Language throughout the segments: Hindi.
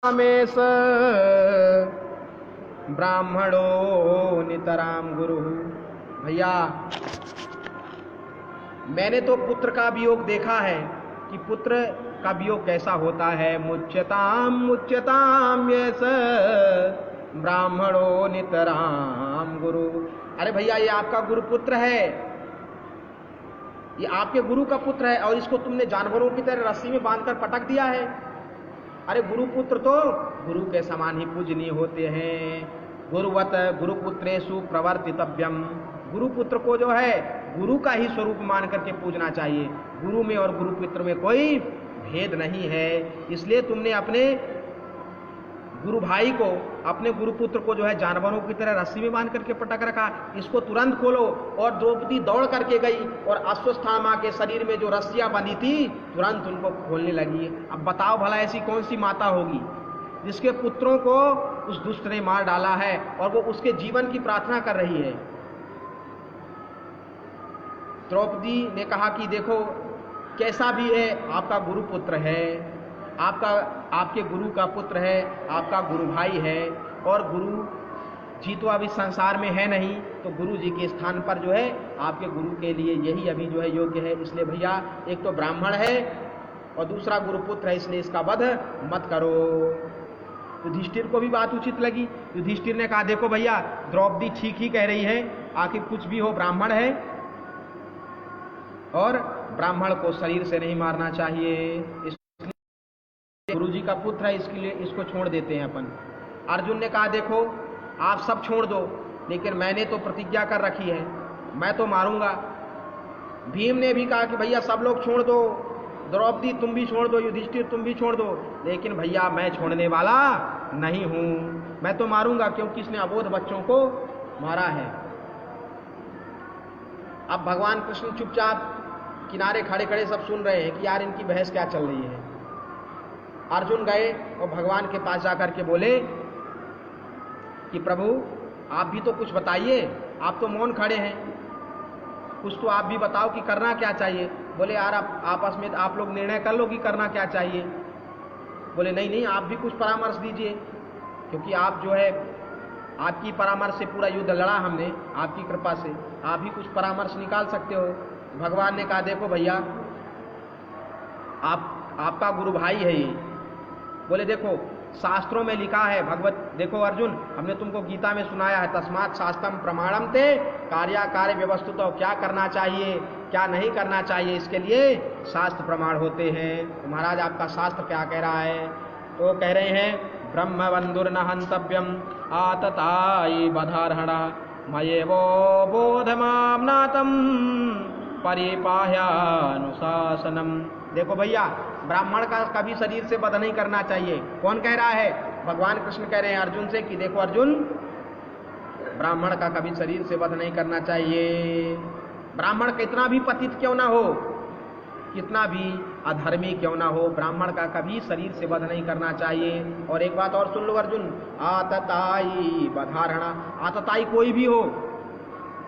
रामेश ब्राह्मणो नितराम गुरु। भैया मैंने तो पुत्र का वियोग देखा है कि पुत्र का वियोग कैसा होता है। मुच्यताम मुच्यताम यस ब्राह्मणो नितराम गुरु। अरे भैया ये आपका गुरु पुत्र है, ये आपके गुरु का पुत्र है और इसको तुमने जानवरों की तरह रस्सी में बांधकर पटक दिया है। अरे गुरुपुत्र तो गुरु के समान ही पूजनीय होते हैं। गुरुवत गुरुपुत्रेषु प्रवर्तितव्यम। गुरुपुत्र को जो है गुरु का ही स्वरूप मान करके पूजना चाहिए। गुरु में और गुरुपुत्र में कोई भेद नहीं है। इसलिए तुमने अपने गुरु भाई को, अपने गुरुपुत्र को जो है जानवरों की तरह रस्सी में बांध करके पटक रखा। इसको तुरंत खोलो। और द्रौपदी दौड़ करके गई और अश्वस्थामा के शरीर में जो रस्सियां बंधी थी तुरंत उनको खोलने लगी। अब बताओ भला ऐसी कौन सी माता होगी जिसके पुत्रों को उस दुष्ट ने मार डाला है और वो उसके जीवन की प्रार्थना कर रही है। द्रौपदी ने कहा कि देखो कैसा भी है आपका गुरुपुत्र है, आपके गुरु का पुत्र है, आपका गुरु भाई है और गुरु जी तो अभी संसार में है नहीं, तो गुरु जी के स्थान पर जो है आपके गुरु के लिए यही अभी जो है योग्य है। इसलिए भैया एक तो ब्राह्मण है और दूसरा गुरुपुत्र है, इसलिए इसका वध मत करो। युधिष्ठिर को भी बात उचित लगी। युधिष्ठिर ने कहा देखो भैया द्रौपदी ठीक ही कह रही है, आखिर कुछ भी हो ब्राह्मण है और ब्राह्मण को शरीर से नहीं मारना चाहिए। गुरुजी का पुत्र है, इसके लिए इसको छोड़ देते हैं अपन। अर्जुन ने कहा देखो आप सब छोड़ दो, लेकिन मैंने तो प्रतिज्ञा कर रखी है, मैं तो मारूंगा। भीम ने भी कहा कि भैया सब लोग छोड़ दो, द्रौपदी तुम भी छोड़ दो, युधिष्ठिर तुम भी छोड़ दो, लेकिन भैया मैं छोड़ने वाला नहीं हूं, मैं तो मारूंगा क्योंकि इसने अबोध बच्चों को मारा है। अब भगवान कृष्ण चुपचाप किनारे खड़े खड़े सब सुन रहे हैं कि यार इनकी बहस क्या चल रही है। अर्जुन गए और भगवान के पास जाकर के बोले कि प्रभु आप भी तो कुछ बताइए, आप तो मौन खड़े हैं, कुछ तो आप भी बताओ कि करना क्या चाहिए। बोले यार आप आपस में आप लोग निर्णय कर लो कि करना क्या चाहिए। बोले नहीं नहीं आप भी कुछ परामर्श दीजिए, क्योंकि आप जो है आपकी परामर्श से पूरा युद्ध लड़ा हमने, आपकी कृपा से आप भी कुछ परामर्श निकाल सकते हो। भगवान ने कहा देखो भैया आपका गुरु भाई है ये। बोले देखो शास्त्रों में लिखा है, भगवत देखो अर्जुन हमने तुमको गीता में सुनाया है, तस्मात् शास्त्रम प्रमाणम ते कार्याकार्य व्यवस्थितो। क्या करना चाहिए क्या नहीं करना चाहिए इसके लिए शास्त्र प्रमाण होते हैं। तो महाराज आपका शास्त्र क्या कह रहा है? तो कह रहे हैं ब्रह्म बंधुर्न हंतव्यम आतताई बधारहणा मयेवो बोधमाम्नातम परिपाह्यानुशासनम। देखो भैया ब्राह्मण का कभी शरीर से वध नहीं करना चाहिए। कौन कह रहा है? भगवान कृष्ण कह रहे हैं अर्जुन से कि देखो अर्जुन ब्राह्मण का कभी शरीर से वध नहीं करना चाहिए। ब्राह्मण कितना भी पतित क्यों ना हो, कितना भी अधर्मी क्यों ना हो, ब्राह्मण का कभी शरीर से वध नहीं करना चाहिए। और एक बात और सुन लो अर्जुन, आतताई बधारणा, आतताई कोई भी हो,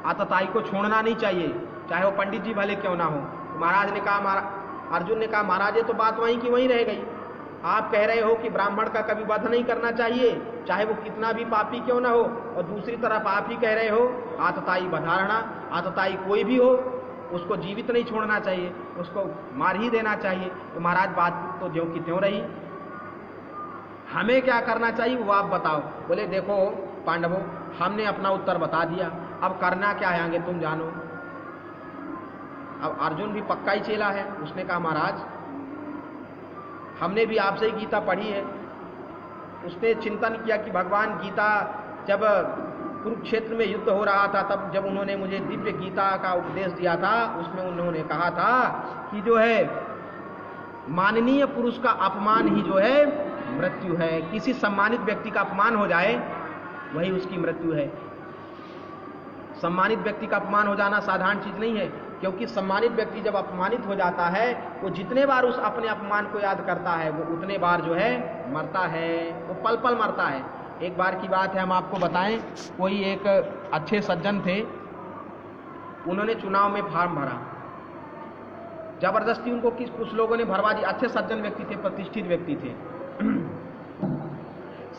आतताई को छोड़ना नहीं चाहिए, चाहे वो पंडित जी भले क्यों ना हो। महाराज ने कहा, अर्जुन ने कहा महाराज ये तो बात वहीं की वहीं रह गई। आप कह रहे हो कि ब्राह्मण का कभी वध नहीं करना चाहिए, चाहे वो कितना भी पापी क्यों ना हो, और दूसरी तरफ आप ही कह रहे हो आतताई बधारणा, आतताई कोई भी हो उसको जीवित नहीं छोड़ना चाहिए, उसको मार ही देना चाहिए। तो महाराज बात तो ज्यों की त्यों रही। हमें क्या करना चाहिए वो आप बताओ। बोले देखो पांडवों हमने अपना उत्तर बता दिया, अब करना क्या है आगे तुम जानो। अब अर्जुन भी पक्का ही चेला है, उसने कहा महाराज हमने भी आपसे ही गीता पढ़ी है। उसने चिंतन किया कि भगवान गीता जब कुरुक्षेत्र में युद्ध हो रहा था तब जब उन्होंने मुझे दिव्य गीता का उपदेश दिया था, उसमें उन्होंने कहा था कि जो है माननीय पुरुष का अपमान ही जो है मृत्यु है। किसी सम्मानित व्यक्ति का अपमान हो जाए वही उसकी मृत्यु है। सम्मानित व्यक्ति का अपमान हो जाना साधारण चीज नहीं है, क्योंकि सम्मानित व्यक्ति जब अपमानित हो जाता है वो जितने बार उस अपने अपमान को याद करता है वो उतने बार जो है मरता है, वो पल पल मरता है। एक बार की बात है हम आपको बताएं, कोई एक अच्छे सज्जन थे, उन्होंने चुनाव में फॉर्म भरा, जबरदस्ती उनको कुछ लोगों ने भरवा दी। अच्छे सज्जन व्यक्ति थे, प्रतिष्ठित व्यक्ति थे।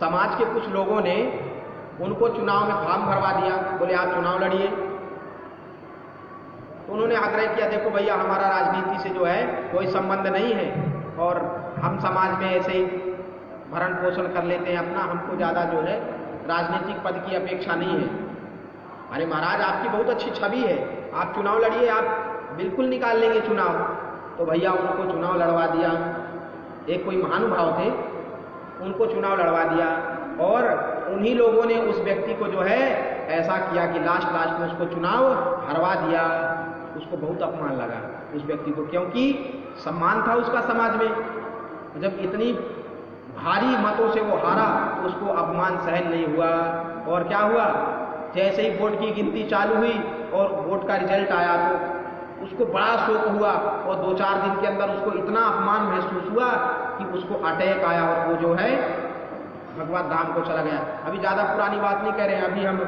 समाज के कुछ लोगों ने उनको चुनाव में फॉर्म भरवा दिया, बोले आप चुनाव लड़िए। तो उन्होंने आग्रह किया, देखो भैया हमारा राजनीति से जो है कोई संबंध नहीं है और हम समाज में ऐसे ही भरण पोषण कर लेते हैं अपना, हमको ज़्यादा जो है राजनीतिक पद की अपेक्षा नहीं है। अरे महाराज आपकी बहुत अच्छी छवि है, आप चुनाव लड़िए, आप बिल्कुल निकाल लेंगे चुनाव। तो भैया उनको चुनाव लड़वा दिया। एक कोई महानुभाव थे, उनको चुनाव लड़वा दिया और उन्हीं लोगों ने उस व्यक्ति को जो है ऐसा किया कि लास्ट में उसको चुनाव हरवा दिया। उसको बहुत अपमान लगा उस व्यक्ति को, क्योंकि सम्मान था उसका समाज में। जब इतनी भारी मतों से वो हारा तो उसको अपमान सहन नहीं हुआ। और क्या हुआ, जैसे ही वोट की गिनती चालू हुई और वोट का रिजल्ट आया तो उसको बड़ा शोक हुआ और 2-4 दिन के अंदर उसको इतना अपमान महसूस हुआ कि उसको अटैक आया और वो जो है भगवत धाम को चला गया। अभी ज़्यादा पुरानी बात नहीं कह रहे हैं, अभी हम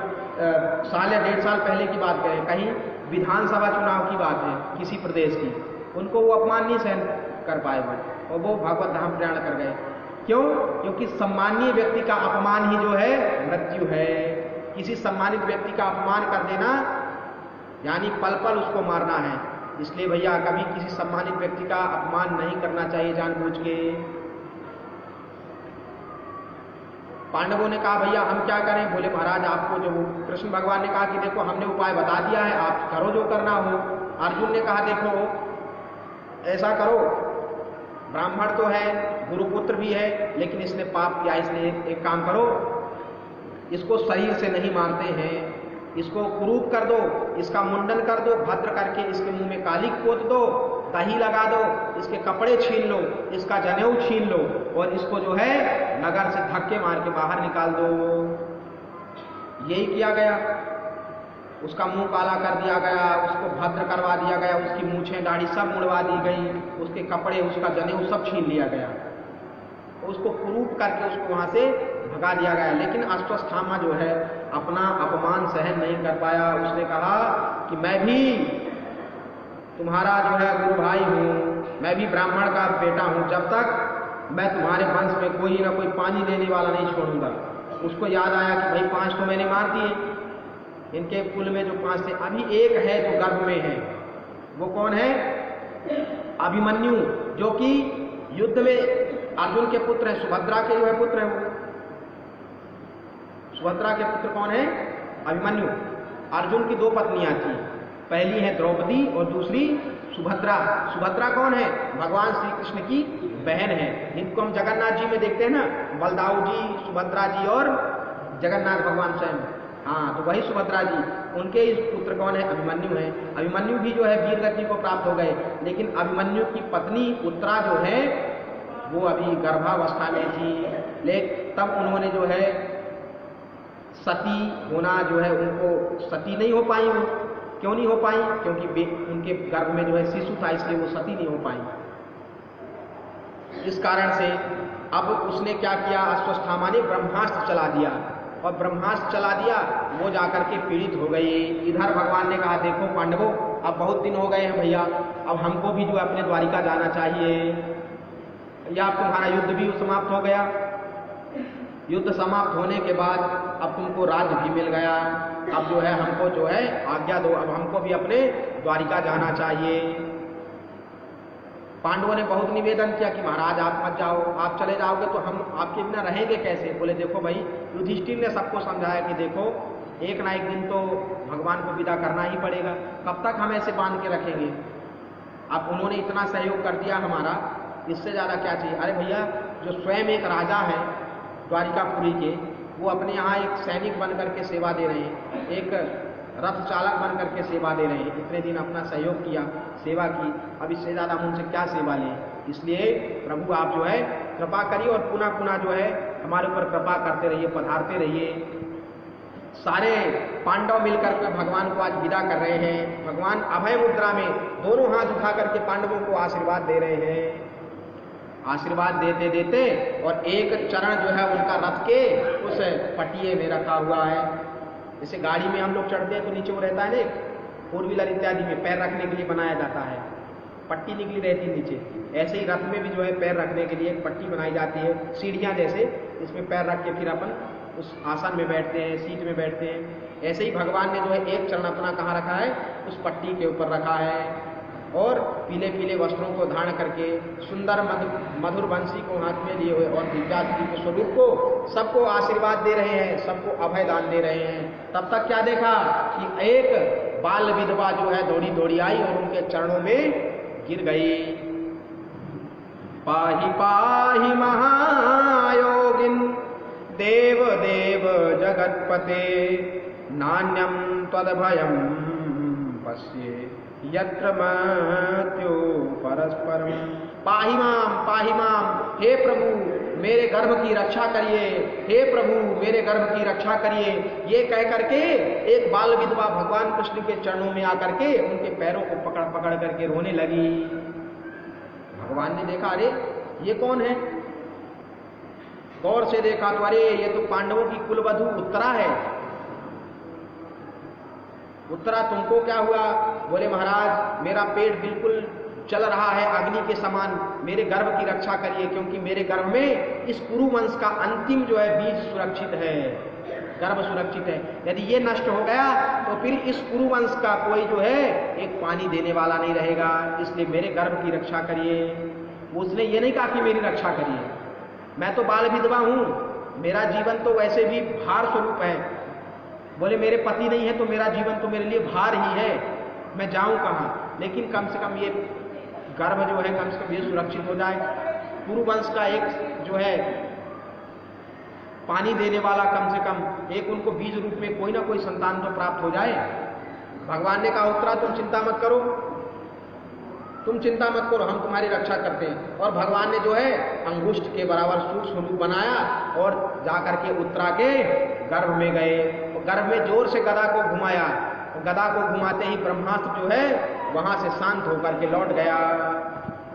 साल या 1.5 साल पहले की बात करें, कहीं विधानसभा चुनाव की बात है किसी प्रदेश की, उनको वो अपमान नहीं सहन कर पाए वो और वो भगवत धाम प्रयाण कर गए। क्यों? क्योंकि सम्मानीय व्यक्ति का अपमान ही जो है मृत्यु है। किसी सम्मानित व्यक्ति का अपमान कर देना यानी पल पल उसको मारना है। इसलिए भैया कभी किसी सम्मानित व्यक्ति का अपमान नहीं करना चाहिए जानबूझ के। पांडवों ने कहा भैया हम क्या करें? बोले महाराज आपको जो कृष्ण भगवान ने कहा कि देखो हमने उपाय बता दिया है, आप करो जो करना हो। अर्जुन ने कहा देखो ऐसा करो, ब्राह्मण तो है, गुरुपुत्र भी है, लेकिन इसने पाप किया, इसलिए एक काम करो, इसको शरीर से नहीं मारते हैं, इसको कुरूप कर दो, इसका मुंडन कर दो, भद्र करके इसके मुंह में कालिक पोत दो, दही लगा दो, इसके कपड़े छीन लो, इसका जनेऊ छीन लो और इसको जो है नगर से धक्के मार के बाहर निकाल दो। यही किया गया। उसका मुंह काला कर दिया गया, उसको भद्र करवा दिया गया, उसकी मूछें दाढ़ी सब मुड़वा दी गई, उसके कपड़े उसका जनेऊ सब छीन लिया गया, उसको कुरूप करके उसको वहां से भगा दिया गया। लेकिन अश्वत्थामा जो है अपना अपमान सहन नहीं कर पाया। उसने कहा कि मैं भी तुम्हारा जो है गुरु भाई हूँ, मैं भी ब्राह्मण का बेटा हूँ, जब तक मैं तुम्हारे वंश में कोई ना कोई पानी देने वाला नहीं छोड़ूंगा। उसको याद आया कि भाई 5 तो मैंने मार दिए, इनके कुल में जो 5 थे, अभी एक है जो गर्भ में है। वो कौन है? अभिमन्यु, जो कि युद्ध में अर्जुन के पुत्र है, सुभद्रा के जो है पुत्र है। वो सुभद्रा के पुत्र कौन है? अभिमन्यु। अर्जुन की 2 पत्नियां थी, पहली है द्रौपदी और दूसरी सुभद्रा। सुभद्रा कौन है? भगवान श्री कृष्ण की बहन है। इनको हम जगन्नाथ जी में देखते हैं ना, बलदाऊ जी, सुभद्रा जी और जगन्नाथ भगवान स्वयं। हाँ, तो वही सुभद्रा जी, उनके पुत्र कौन है? अभिमन्यु है। अभिमन्यु भी जो है वीर गति को प्राप्त हो गए, लेकिन अभिमन्यु की पत्नी उत्तरा जो है वो अभी गर्भावस्था में थी। लेकिन तब उन्होंने जो है सती होना जो है, उनको सती नहीं हो पाई। वो क्यों नहीं हो पाई? क्योंकि उनके गर्भ में जो है शिशु था, इसलिए वो सती नहीं हो पाई। इस कारण से अब उसने क्या किया, अश्वत्थामा ने ब्रह्मास्त्र चला दिया और ब्रह्मास्त्र चला दिया, वो जाकर के पीड़ित हो गई। इधर भगवान ने कहा देखो पांडवों, अब बहुत दिन हो गए हैं भैया, अब हमको भी जो अपने द्वारिका जाना चाहिए। या अब तुम्हारा युद्ध भी समाप्त हो गया, युद्ध समाप्त होने के बाद अब तुमको राज्य भी मिल गया, अब जो है हमको जो है आज्ञा दो, अब हमको भी अपने द्वारिका जाना चाहिए। पांडवों ने बहुत निवेदन किया कि महाराज आप मत जाओ, आप चले जाओगे तो हम आपके बिना रहेंगे कैसे? बोले देखो भाई, युधिष्ठिर ने सबको समझाया कि देखो एक ना एक दिन तो भगवान को विदा करना ही पड़ेगा, कब तक हम ऐसे बांध के रखेंगे? अब उन्होंने इतना सहयोग कर दिया हमारा, इससे ज़्यादा क्या चाहिए? अरे भैया, जो स्वयं एक राजा है द्वारिकापुरी के, वो अपने यहाँ एक सैनिक बन करके सेवा दे रहे हैं, एक रथ चालक बन करके सेवा दे रहे हैं। इतने दिन अपना सहयोग किया, सेवा की, अब इससे ज़्यादा हम उनसे क्या सेवा लें? इसलिए प्रभु आप जो है कृपा करिए और पुनः पुनः जो है हमारे ऊपर कृपा करते रहिए, पधारते रहिए। सारे पांडव मिलकर के भगवान को आज विदा कर रहे हैं। भगवान अभय मुद्रा में दोनों हाथ उठा करके पांडवों को आशीर्वाद दे रहे हैं। आशीर्वाद देते देते और एक चरण जो है उनका रथ के उस पटिये में रखा हुआ है। जैसे गाड़ी में हम लोग चढ़ते हैं तो नीचे वो रहता है ना, 4 व्हीलर इत्यादि में पैर रखने के लिए बनाया जाता है, पट्टी निकली रहती है नीचे, ऐसे ही रथ में भी जो है पैर रखने के लिए एक पट्टी बनाई जाती है, सीढ़ियाँ जैसे इसमें पैर रख के फिर अपन उस आसन में बैठते हैं, सीट में बैठते हैं। ऐसे ही भगवान ने जो है एक चरण अपना कहाँ रखा है, उस पट्टी के ऊपर रखा है और पीले पीले वस्त्रों को धारण करके सुंदर मधुर बंसी को हाथ में लिए हुए और दिव्यास्त्री के स्वरूप को सबको आशीर्वाद दे रहे हैं, सबको अभय दान दे रहे हैं। तब तक क्या देखा कि एक बाल विधवा जो है दौड़ी दौड़ी आई और उनके चरणों में गिर गई। पाहि पाहि महायोगिन देव देव जगतपते नान्यम तदभयम पश्ये यत्र मृत्यु परस्परम। पाहि माम, हे प्रभु मेरे गर्भ की रक्षा करिए, हे प्रभु मेरे गर्भ की रक्षा करिए। ये कह करके एक बाल विधवा भगवान कृष्ण के चरणों में आकर के उनके पैरों को पकड़ पकड़ करके रोने लगी। भगवान ने देखा अरे ये कौन है, गौर से देखा तो अरे ये तो पांडवों की कुलवधू उत्तरा है। उत्तरा तुमको क्या हुआ? बोले महाराज मेरा पेट बिल्कुल चल रहा है अग्नि के समान, मेरे गर्भ की रक्षा करिए क्योंकि मेरे गर्भ में इस कुरु वंश का अंतिम जो है बीज सुरक्षित है, गर्भ सुरक्षित है। यदि ये नष्ट हो गया तो फिर इस कुरु वंश का कोई जो है एक पानी देने वाला नहीं रहेगा, इसलिए मेरे गर्भ की रक्षा करिए। उसने ये नहीं कहा कि मेरी रक्षा करिए, मैं तो बाल विधवा हूं, मेरा जीवन तो वैसे भी भार स्वरूप है। बोले मेरे पति नहीं है तो मेरा जीवन तो मेरे लिए भार ही है, मैं जाऊं कहां? लेकिन कम से कम ये गर्भ जो है कम से कम ये सुरक्षित हो जाए, कुरु वंश का एक जो है पानी देने वाला कम से कम एक उनको बीज रूप में कोई ना कोई संतान तो प्राप्त हो जाए। भगवान ने कहा उत्तरा तुम चिंता मत करो, तुम चिंता मत करो, हम तुम्हारी रक्षा करते हैं। और भगवान ने जो है अंगुष्ठ के बराबर सूक्ष्म रूप बनाया और जाकर के उत्तरा के गर्भ में गए, गर्भ में जोर से गदा को घुमाया, गदा को घुमाते ही ब्रह्मास्त्र जो है वहां से शांत होकर के लौट गया।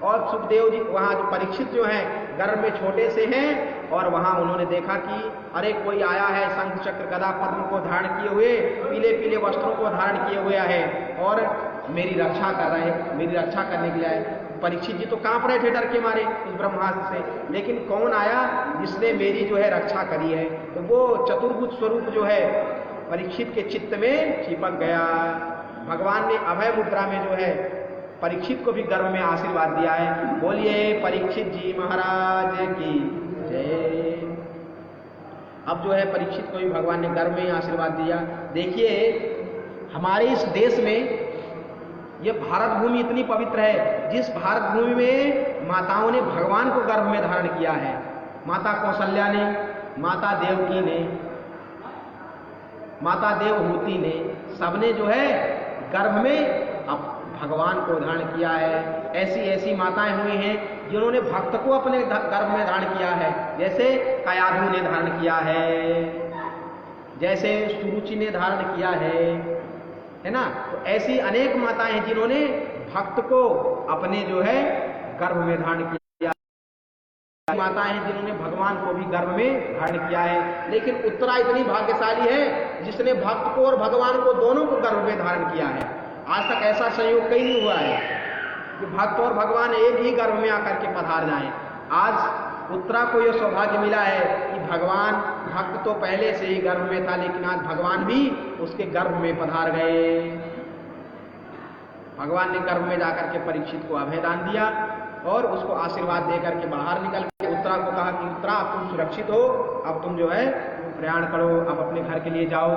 और सुखदेव जी वहां जो परीक्षित जो है गर्भ में छोटे से हैं और वहां उन्होंने देखा कि अरे कोई आया है शंख चक्र गदा पद्म को धारण किए हुए, पीले पीले वस्त्रों को धारण किए हुए है और मेरी रक्षा कर रहे हैं, मेरी रक्षा करने के लिए आए। परीक्षित जी तो कांप रहे थे डर के मारे उस ब्रह्मास्त्र से, लेकिन कौन आया जिसने मेरी जो है रक्षा करी है? तो वो चतुर्भुज स्वरूप जो है परीक्षित के चित्त में चिपक गया। भगवान ने अभय मुद्रा में जो है परीक्षित को भी गर्भ में आशीर्वाद दिया है। बोलिए परीक्षित जी महाराज की जय। अब जो है परीक्षित को भी भगवान ने गर्भ में आशीर्वाद दिया। देखिए हमारे इस देश में ये भारत भूमि इतनी पवित्र है, जिस भारत भूमि में माताओं ने भगवान को गर्भ में धारण किया है, माता कौशल्या ने, माता देवकी ने, माता देवहूति ने, सबने जो है गर्भ में अब भगवान को धारण किया है। ऐसी ऐसी माताएं हुई हैं जिन्होंने भक्त को अपने गर्भ में धारण किया है, जैसे कयाधु ने धारण किया है, जैसे सुरुचि ने धारण किया है ना। तो ऐसी अनेक माताएं हैं जिन्होंने भक्त को अपने जो है गर्भ में धारण किया, माताएं हैं जिन्होंने भगवान को भी गर्भ में धारण किया है। लेकिन उत्तरा इतनी भाग्यशाली है जिसने भक्त को और भगवान को दोनों को गर्भ में धारण किया है। आज तक ऐसा संयोग कहीं नहीं हुआ है कि भक्त और भगवान एक ही गर्भ में आकर के पधार जाएं। आज उत्तरा को यह सौभाग्य मिला है कि भगवान, भक्त तो पहले से ही गर्भ में था लेकिन आज भगवान भी उसके गर्भ में पधार गए। भगवान ने गर्भ में जाकर के परीक्षित को अभयदान दिया और उसको आशीर्वाद देकर के बाहर निकल के उत्तरा को कहा कि उत्तरा अब तुम सुरक्षित हो, अब तुम जो है प्रयाण करो, अब अपने घर के लिए जाओ।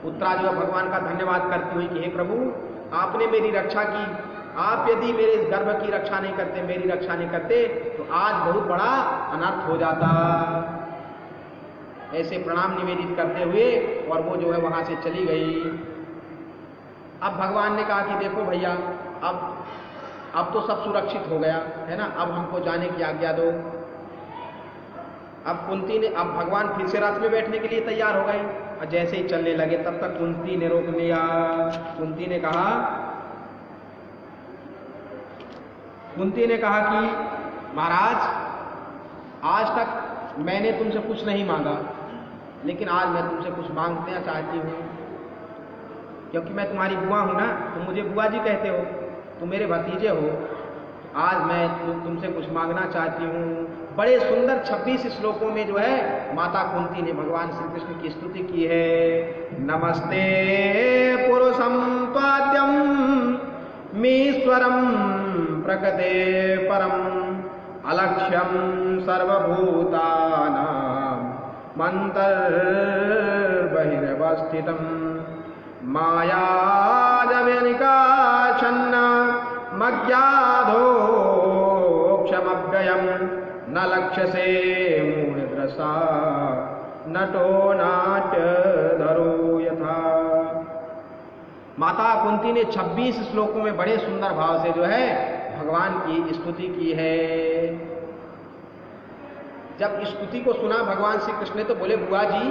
उत्तरा जो है भगवान का धन्यवाद करती हुई कि हे प्रभु आपने मेरी रक्षा की, आप यदि मेरे इस गर्भ की रक्षा नहीं करते, मेरी रक्षा नहीं करते तो आज बहुत बड़ा अनर्थ हो जाता। ऐसे प्रणाम निवेदित करते हुए और वो जो है वहां से चली गई। अब भगवान ने कहा कि देखो भैया अब तो सब सुरक्षित हो गया है ना, अब हमको जाने की आज्ञा दो। अब कुंती ने, अब भगवान फिर से रथ में बैठने के लिए तैयार हो गई और जैसे ही चलने लगे तब तक कुंती ने रोक लिया। कुंती ने कहा कि महाराज आज तक मैंने तुमसे कुछ नहीं मांगा, लेकिन आज मैं तुमसे कुछ मांगना चाहती हूँ, क्योंकि मैं तुम्हारी बुआ हूं ना, तुम मुझे बुआ जी कहते हो, तुम मेरे भतीजे हो। आज मैं तुमसे कुछ मांगना चाहती हूँ। बड़े सुंदर 26 श्लोकों में जो है माता कुंती ने भगवान श्री कृष्ण की स्तुति की है। नमस्ते पुरुषं त्वाद्यं मीश्वरं प्रकृते परम अलक्ष्यं सर्वभूतानां मन्तर्बहिरवस्थितं मायाजव्यनिकाच्छन्न मज्ञाधोक्षमव्ययं न लक्ष्यसे मूढदृशा नटो नाट्यधरो यथा। माता कुंती ने 26 श्लोकों में बड़े सुंदर भाव से जो है भगवान की स्तुति की है। जब स्तुति को सुना भगवान श्री कृष्ण ने तो बोले, बुआ जी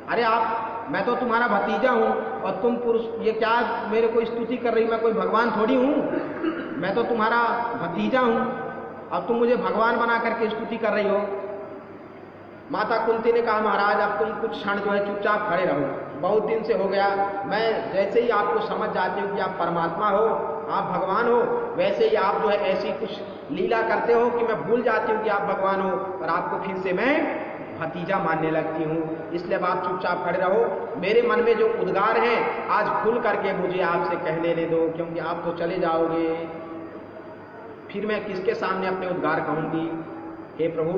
अरे मैं तो तुम्हारा भतीजा हूं और तुम पुरुष, ये क्या मेरे को स्तुति कर रही, मैं कोई भगवान थोड़ी हूं, मैं तो तुम्हारा भतीजा हूं और तुम मुझे भगवान बना करके स्तुति कर रही हो। माता कुंती ने कहा, महाराज अब तुम कुछ क्षण जो है चुपचाप खड़े रहो, बहुत दिन से हो गया, मैं जैसे ही आपको समझ जाती हूँ कि आप परमात्मा हो, आप भगवान हो, वैसे ही आप जो है ऐसी कुछ लीला करते हो कि मैं भूल जाती हूँ कि आप भगवान हो और आपको फिर से मैं भतीजा मानने लगती हूँ। इसलिए अब आप चुपचाप खड़े रहो, मेरे मन में जो उद्गार हैं आज खुल करके मुझे आपसे कहने दे दो, क्योंकि आप तो चले जाओगे, फिर मैं किसके सामने अपने उद्गार कहूंगी। हे प्रभु,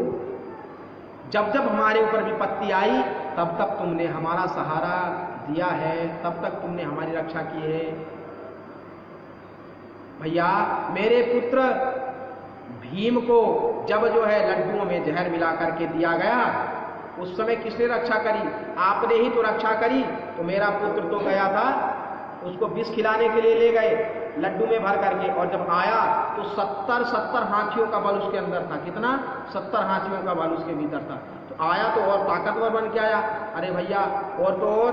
जब जब हमारे ऊपर विपत्ति आई तब तब तुमने हमारा सहारा दिया है, तब तक तुमने हमारी रक्षा की है। भैया मेरे पुत्र भीम को जब जो है लड्डुओं में जहर मिला करके दिया गया, उस समय किसने रक्षा करी? आपने ही तो रक्षा करी। तो मेरा पुत्र तो गया था, उसको विष खिलाने के लिए ले गए लड्डू में भर करके, और जब आया तो 70 हाथियों का बल उसके अंदर था। कितना? 70 हाथियों का बल उसके भीतर था। तो आया तो और ताकतवर बन के आया। अरे भैया और तो और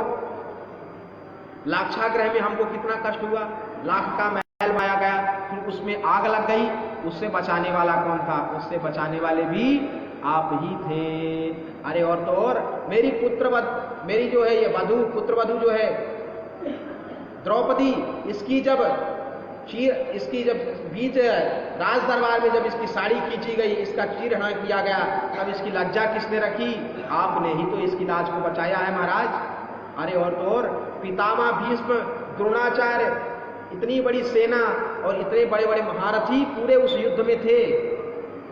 लाक्षागृह में हमको कितना कष्ट हुआ, लाख का महल बनाया गया, फिर उसमें आग लग गई, उससे बचाने वाला कौन था? उससे बचाने वाले भी आप ही थे। अरे और तो और मेरी जो है ये पुत्रवधू जो है द्रौपदी, इसकी जब बीच राज दरबार में जब इसकी साड़ी खींची गई, इसका चीरहरण किया गया, तब इसकी लज्जा किसने रखी? आपने ही तो इसकी लाज को बचाया है महाराज। अरे और तो और पितामह भीष्म, द्रोणाचार्य, इतनी बड़ी सेना और इतने बड़े बड़े महारथी पूरे उस युद्ध में थे,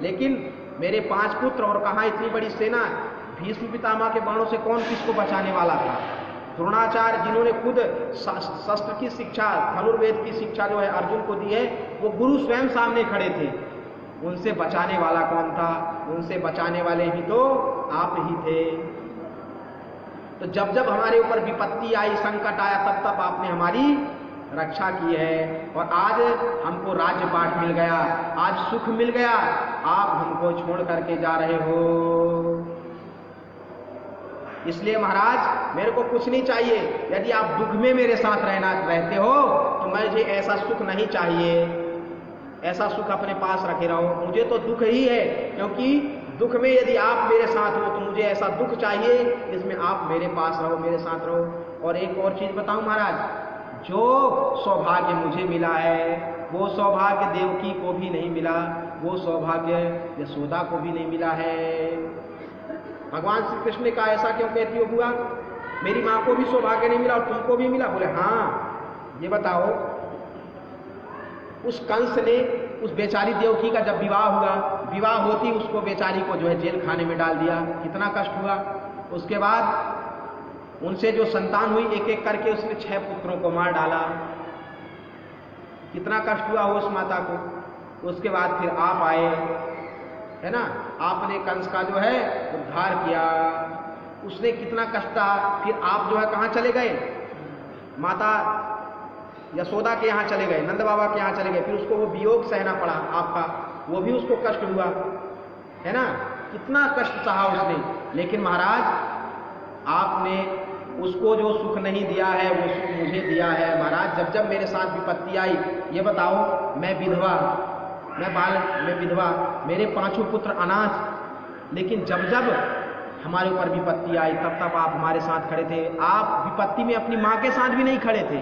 लेकिन मेरे 5 पुत्र और कहाँ इतनी बड़ी सेना? भीष्म पितामह के बाणों से कौन किसको बचाने वाला था? द्रोणाचार्य जिन्होंने खुद शस्त्र की शिक्षा, धनुर्वेद की शिक्षा जो है अर्जुन को दी है, वो गुरु स्वयं सामने खड़े थे, उनसे बचाने वाला कौन था? उनसे बचाने वाले भी तो आप ही थे। तो जब जब हमारे ऊपर विपत्ति आई, संकट आया, तब तब आपने हमारी रक्षा की है। और आज हमको राज्य पाठ मिल गया, आज सुख मिल गया, आप हमको छोड़ करके जा रहे हो। इसलिए महाराज मेरे को कुछ नहीं चाहिए, यदि आप दुख में मेरे साथ रहते हो तो मुझे ऐसा सुख नहीं चाहिए, ऐसा सुख अपने पास रखे रहो। मुझे तो दुख ही है, क्योंकि दुख में यदि आप मेरे साथ हो तो मुझे ऐसा दुख चाहिए जिसमें आप मेरे पास रहो, मेरे साथ रहो। और एक और चीज बताऊं महाराज, जो सौभाग्य मुझे मिला है वो सौभाग्य देवकी को भी नहीं मिला, वो सौभाग्य यशोदा को भी नहीं मिला है। भगवान श्री कृष्ण ने कहा, ऐसा क्यों कहती हो बुआ, मेरी माँ को भी सौभाग्य नहीं मिला और तुमको भी मिला? बोले हाँ। ये बताओ, उस कंस ने उस बेचारी देवकी का जब विवाह हुआ, विवाह होती उसको बेचारी को जो है जेल खाने में डाल दिया, कितना कष्ट हुआ। उसके बाद उनसे जो संतान हुई, एक एक करके उसने 6 पुत्रों को मार डाला, कितना कष्ट हुआ उस माता को। उसके बाद फिर आप आए, है ना, आपने कंस का जो है उद्धार किया, उसने कितना कष्ट था। फिर आप जो है कहाँ चले गए? माता यशोदा के यहाँ चले गए, नंद बाबा के यहाँ चले गए, फिर उसको वो वियोग सहना पड़ा आपका, वो भी उसको कष्ट हुआ, है ना, कितना कष्ट सहा उसने। लेकिन महाराज आपने उसको जो सुख नहीं दिया है वो सुख मुझे दिया है। महाराज जब जब मेरे साथ विपत्ति आई, ये बताओ, मैं विधवा, मैं विधवा, मेरे 5 पुत्र अनाथ, लेकिन जब जब हमारे ऊपर विपत्ति आई तब तब आप हमारे साथ खड़े थे। आप विपत्ति में अपनी माँ के साथ भी नहीं खड़े थे,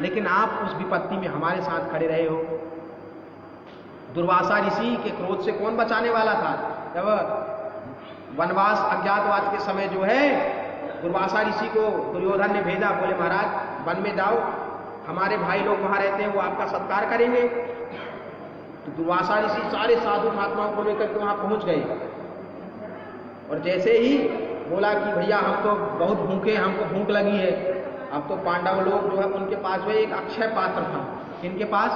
लेकिन आप उस विपत्ति में हमारे साथ खड़े रहे हो। दुर्वासा ऋषि के क्रोध से कौन बचाने वाला था? जब वनवास अज्ञातवास के समय जो है दुर्वासा ऋषि को दुर्योधन ने भेजा, बोले महाराज वन में जाओ, हमारे भाई लोग वहां रहते हैं, वो आपका सत्कार करेंगे। तो दुर्वासा ऋषि सारे साधु महात्माओं को लेकर के वहां पहुंच गए, और जैसे ही बोला कि भैया हम तो बहुत भूखे, हमको भूख लगी है। अब तो पांडव लोग जो है उनके पास जो एक अक्षय पात्र था। किनके पास?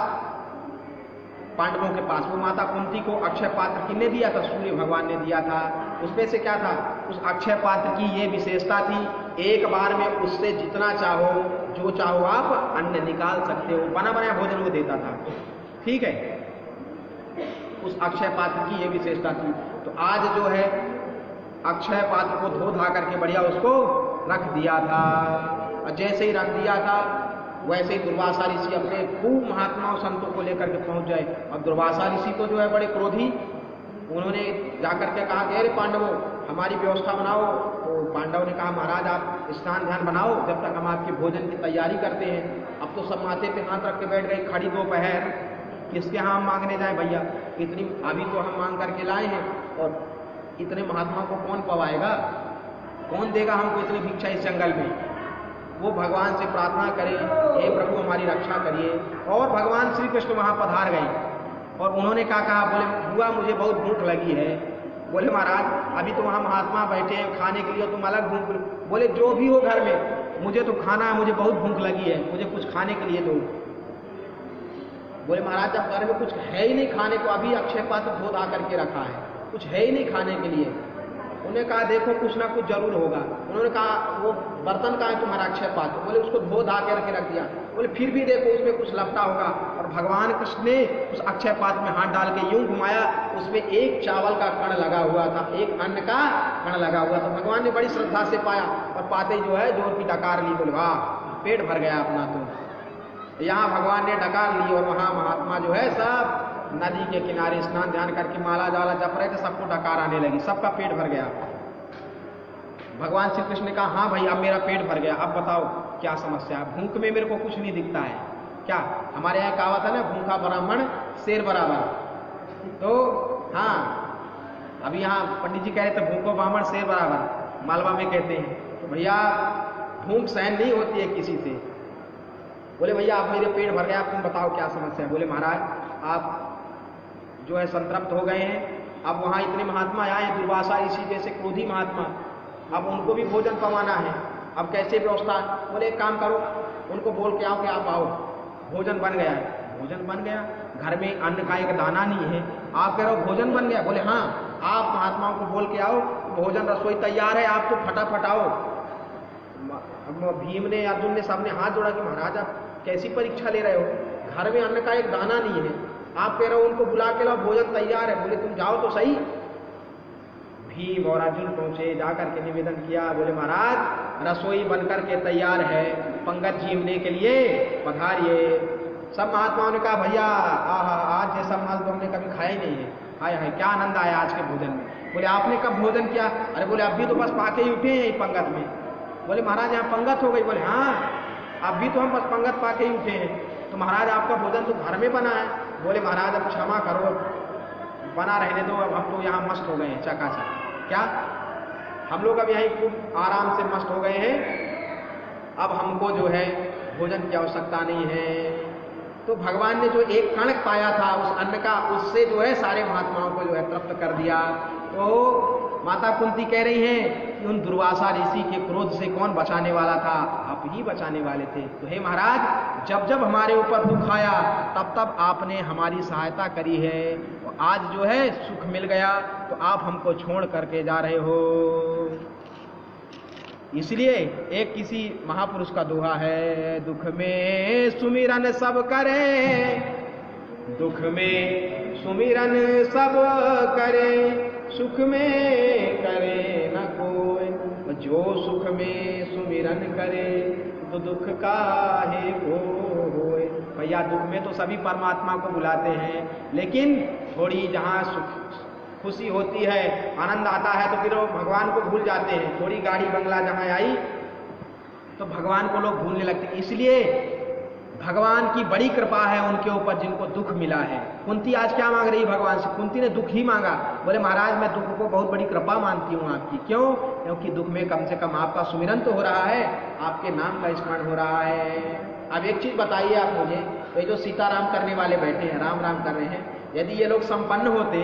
पांडवों के पास। वो माता कुंती को अक्षय पात्र किसने दिया था? सूर्य भगवान ने दिया था। उसमें से क्या था? उस अक्षय पात्र की ये विशेषता थी, एक बार में उससे जितना चाहो, जो चाहो आप अन्न निकाल सकते हो। बना बनाया भोजन वो देता था। ठीक है, उस अक्षय पात्र की ये विशेषता थी। तो आज जो है अक्षय पात्र को धो धा करके बढ़िया उसको रख दिया था, और जैसे ही रख दिया था वैसे ही दुर्वासा ऋषि अपने खूब महात्माओं संतों को लेकर के पहुंच जाए। अब दुर्वासा ऋषि तो जो है बड़े क्रोधी, उन्होंने जाकर के कहा कि अरे पांडवों हमारी व्यवस्था बनाओ। तो पांडव ने कहा महाराज आप स्नान ध्यान बनाओ, जब तक हम आपके भोजन की तैयारी करते हैं। अब तो सब माथे पे हाथ रख के बैठ गए, खड़ी दोपहर, किसके यहाँ हम मांगने जाए भैया? इतनी अभी तो हम मांग करके लाए हैं, और इतने महात्माओं को कौन पवाएगा? कौन देगा हमको इतनी भिक्षा इस जंगल में? वो भगवान से प्रार्थना करें, हे प्रभु हमारी रक्षा करिए। और भगवान श्री कृष्ण वहां पधार गए, और उन्होंने क्या कहा? बोले बुआ मुझे बहुत भूख लगी है। बोले महाराज अभी तो वहां महात्मा बैठे हैं खाने के लिए, तुम अलग भूख। बोले जो भी हो घर में, मुझे तो खाना है, मुझे बहुत भूख लगी है, मुझे कुछ खाने के लिए दो। बोले महाराज जब घर में कुछ है ही नहीं खाने को, अभी अक्षय पात्र धो धा करके रखा है, कुछ है ही नहीं खाने के लिए। उन्होंने कहा देखो कुछ ना कुछ जरूर होगा। उन्होंने कहा वो बर्तन का है तुम्हारा अक्षय पात्र? बोले उसको धो धा के रख दिया। बोले फिर भी देखो उसमें कुछ लपटा होगा। और भगवान कृष्ण ने उस अक्षय पात्र में हाथ डाल के यूं घुमाया, उसमें एक चावल का कण लगा हुआ था, एक अन्न का कण लगा हुआ था। भगवान ने बड़ी श्रद्धा से पाया, और पाते जो है जोर की डकार ली। बोले वाह पेट भर गया अपना। तो यहाँ भगवान ने डकार ली, और वहाँ महात्मा जो है सब नदी के किनारे स्नान ध्यान करके माला जाला जप रहे थे, सबको डकार आने लगी, सबका पेट भर गया। भगवान श्री कृष्ण ने कहा हाँ भाई अब मेरा पेट भर गया, अब बताओ क्या समस्या है? भूख में मेरे को कुछ नहीं दिखता है क्या? हमारे यहाँ कहावत है ना, भूखा ब्राह्मण शेर बराबर। तो हाँ अभी यहाँ पंडित जी कह रहे थे भूखो ब्राह्मण शेर बराबर, मालवा में कहते हैं। तो भैया भूख सहन नहीं होती है किसी से। बोले भैया अब मेरे पेट भर गया, अब तुम बताओ क्या समस्या है? बोले महाराज आप जो है संतृप्त हो गए हैं, अब वहाँ इतने महात्मा आए हैं, दुर्वासा ऋषि जैसे क्रोधी महात्मा, अब उनको भी भोजन पवाना है, अब कैसे व्यवस्था? बोले एक काम करो, उनको बोल के आओ कि आप आओ, भोजन बन गया है। भोजन बन गया? घर में अन्न का एक दाना नहीं है, आप कह रहे हो भोजन बन गया? बोले हाँ आप महात्माओं को बोल के आओ, भोजन रसोई तैयार है, आप तो फटाफट आओ। भीम ने अर्जुन ने सबने हाथ जोड़ा कि महाराज आप कैसी परीक्षा ले रहे हो? घर में अन्न का एक दाना नहीं है, आप कह रहे हो उनको बुला के लाओ, भोजन तैयार है। बोले तुम जाओ तो सही। भीम और अर्जुन पहुंचे, जाकर के निवेदन किया। बोले महाराज रसोई बनकर के तैयार है, पंगत जीवने के लिए पधारिए। सब महात्माओं ने कहा भैया आज ये सब माल तो हमने कभी खाया ही नहीं है, हाय हाय क्या आनंद आया आज के भोजन में। बोले आपने कब भोजन किया? अरे बोले अभी तो बस पाके ही उठे हैं पंगत में। बोले महाराज यहाँ पंगत हो गई? बोले हाँ अभी तो हम बस पंगत पाके ही उठे हैं। तो महाराज आपका भोजन तो घर में बना है। बोले महाराज अब क्षमा करो, बना रहने दो, अब हम तो यहाँ मस्त हो गए हैं चकाचक। क्या हम लोग अब यहीं खूब आराम से मस्त हो गए हैं, अब हमको जो है भोजन की आवश्यकता नहीं है। तो भगवान ने जो एक कणक पाया था उस अन्न का, उससे जो है सारे महात्माओं को जो है तृप्त कर दिया। तो माता कुंती कह रही हैं कि उन दुर्वासा ऋषि के क्रोध से कौन बचाने वाला था? आप ही बचाने वाले थे। तो हे महाराज जब जब हमारे ऊपर दुख आया तब तब आपने हमारी सहायता करी है, और आज जो है सुख मिल गया तो आप हमको छोड़ करके जा रहे हो। इसलिए एक किसी महापुरुष का दोहा है, दुख में सुमिरन सब करे, दुख में सुमिरन सब करे, सुख में करे न कोई, जो सुख में सुमिरन करे तो दुख काहे को होए। भैया दुख में तो सभी परमात्मा को बुलाते हैं, लेकिन थोड़ी जहाँ सुख खुशी होती है, आनंद आता है, तो फिर वो भगवान को भूल जाते हैं। थोड़ी गाड़ी बंगला जहाँ आई तो भगवान को लोग भूलने लगते हैं। इसलिए भगवान की बड़ी कृपा है उनके ऊपर जिनको दुख मिला है। कुंती आज क्या मांग रही भगवान से? कुंती ने दुख ही मांगा। बोले महाराज मैं दुख को बहुत बड़ी कृपा मानती हूँ आपकी। क्यों? क्योंकि दुख में कम से कम आपका सुमिरन तो हो रहा है, आपके नाम का स्मरण हो रहा है। अब एक चीज बताइए आप मुझे, ये जो सीताराम करने वाले बैठे हैं, राम राम कर रहे हैं, यदि ये लोग संपन्न होते,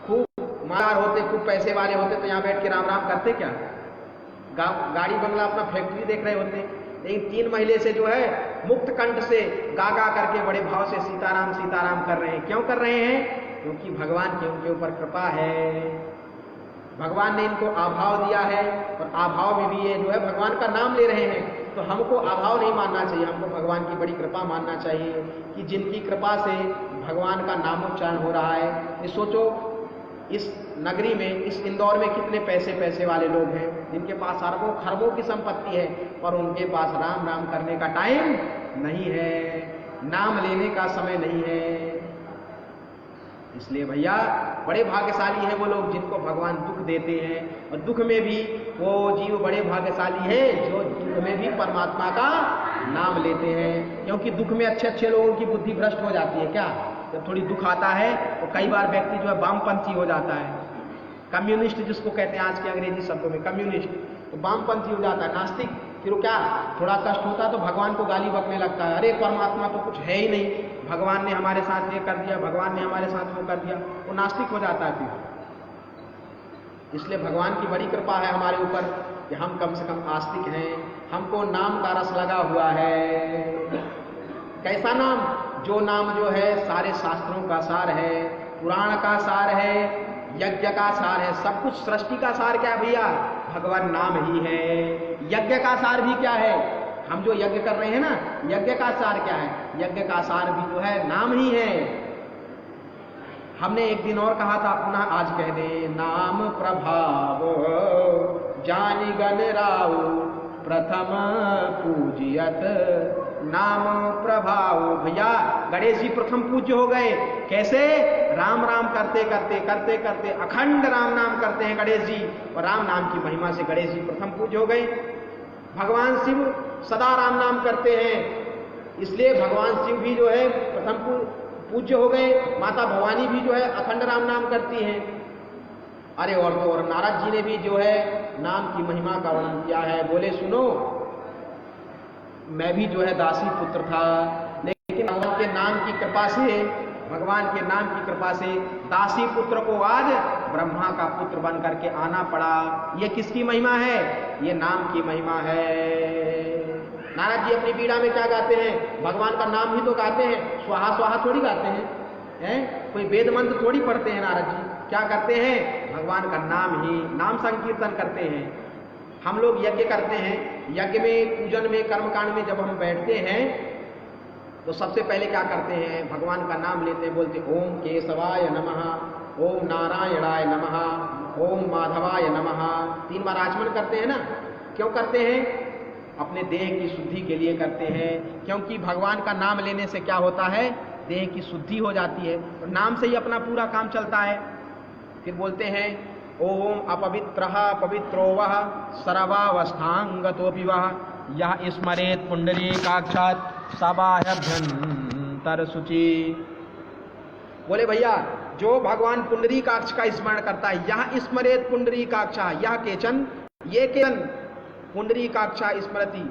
खूब मार होते, खूब पैसे वाले होते, तो यहाँ बैठ के राम राम करते क्या? गाड़ी बंगला अपना फैक्ट्री देख रहे होते। लेकिन 3 महीने से जो है मुक्त कंठ से गा गा करके बड़े भाव से सीताराम सीताराम कर रहे हैं। क्यों कर रहे हैं? क्योंकि भगवान की उनके ऊपर कृपा है। भगवान ने इनको अभाव दिया है, और अभाव में भी ये जो है भगवान का नाम ले रहे हैं। तो हमको अभाव नहीं मानना चाहिए, हमको भगवान की बड़ी कृपा मानना चाहिए कि जिनकी कृपा से भगवान का नामोच्चारण हो रहा है। ये सोचो, इस नगरी में, इस इंदौर में कितने पैसे वाले लोग हैं जिनके पास अरबों खरबों की संपत्ति है, पर उनके पास राम राम करने का टाइम नहीं है, नाम लेने का समय नहीं है। इसलिए भैया बड़े भाग्यशाली है वो लोग जिनको भगवान दुख देते हैं, और दुख में भी वो जीव बड़े भाग्यशाली है जो दुख में भी परमात्मा का नाम लेते हैं। क्योंकि दुख में अच्छे अच्छे लोगों की बुद्धि भ्रष्ट हो जाती है। क्या? जब थोड़ी दुख आता है तो कई बार व्यक्ति जो है वामपंथी हो जाता है, कम्युनिस्ट जिसको कहते हैं आज के अंग्रेजी शब्दों में कम्युनिस्ट, तो वामपंथी हो जाता है, नास्तिक। फिर वो क्या, थोड़ा कष्ट होता तो भगवान को गाली बकने लगता है, अरे परमात्मा तो कुछ है ही नहीं, भगवान ने हमारे साथ ये कर दिया, भगवान ने हमारे साथ वो कर दिया, वो नास्तिक हो जाता है फिर। इसलिए भगवान की बड़ी कृपा है हमारे ऊपर कि हम कम से कम आस्तिक हैं, हमको नाम का रस लगा हुआ है। कैसा नाम? जो नाम जो है सारे शास्त्रों का सार है, पुराण का सार है, यज्ञ का सार है, सब कुछ। सृष्टि का सार क्या है भैया? भगवान नाम ही है। यज्ञ का सार भी क्या है? हम जो यज्ञ कर रहे हैं ना, यज्ञ का सार क्या है? यज्ञ का सार भी जो है नाम ही है। हमने एक दिन और कहा था, पुनः आज कह दे, नाम प्रभाव जानि गण राव प्रथम पूजियत नाम प्रभाव। भैया गणेश जी प्रथम पूज्य हो गए। कैसे? राम राम करते करते करते करते अखंड राम नाम करते हैं गणेश जी, और राम नाम की महिमा से गणेश जी प्रथम पूज्य हो गए। भगवान शिव सदा राम नाम करते हैं, इसलिए भगवान शिव भी जो है प्रथम पूज्य हो गए। माता भवानी भी जो है अखंड राम नाम करती हैं। अरे और तो और नारद जी ने भी जो है नाम की महिमा का वर्णन किया है। बोले सुनो, मैं भी जो है दासी पुत्र था, लेकिन भगवान के नाम की कृपा से, भगवान के नाम की कृपा से दासी पुत्र को आज ब्रह्मा का पुत्र बन करके आना पड़ा। ये किसकी महिमा है? ये नाम की महिमा है। नारद जी अपनी पीड़ा में क्या गाते हैं? भगवान का नाम ही तो गाते हैं, स्वाहा स्वाहा थोड़ी गाते हैं, कोई वेद मंत्र थोड़ी पढ़ते हैं। नारद जी क्या करते हैं? भगवान का नाम ही, नाम संकीर्तन करते हैं। हम लोग यज्ञ करते हैं, यज्ञ में, पूजन में, कर्मकांड में जब हम बैठते हैं तो सबसे पहले क्या करते हैं? भगवान का नाम लेते हैं, बोलते ओम केशवाय नमः, ओम नारायणाय नमः, ओम माधवाय नमः। 3 बार आचमन करते हैं ना। क्यों करते हैं? अपने देह की शुद्धि के लिए करते हैं। क्योंकि भगवान का नाम लेने से क्या होता है? देह की शुद्धि हो जाती है, और नाम से ही अपना पूरा काम चलता है। फिर बोलते हैं ओम अपवित्रः पवित्रो वः सर्वावस्थांगतोऽपि वः यः स्मरेत् पुंडरीकाक्षात् सबाह्यभ्यंतर शुचि। बोले भैया जो भगवान पुंडरीकाक्ष का स्मरण करता है, यह स्मरेत् पुंडरीकाक्षा, यह केचन, ये केचन पुंडरीकाक्षा स्मरति,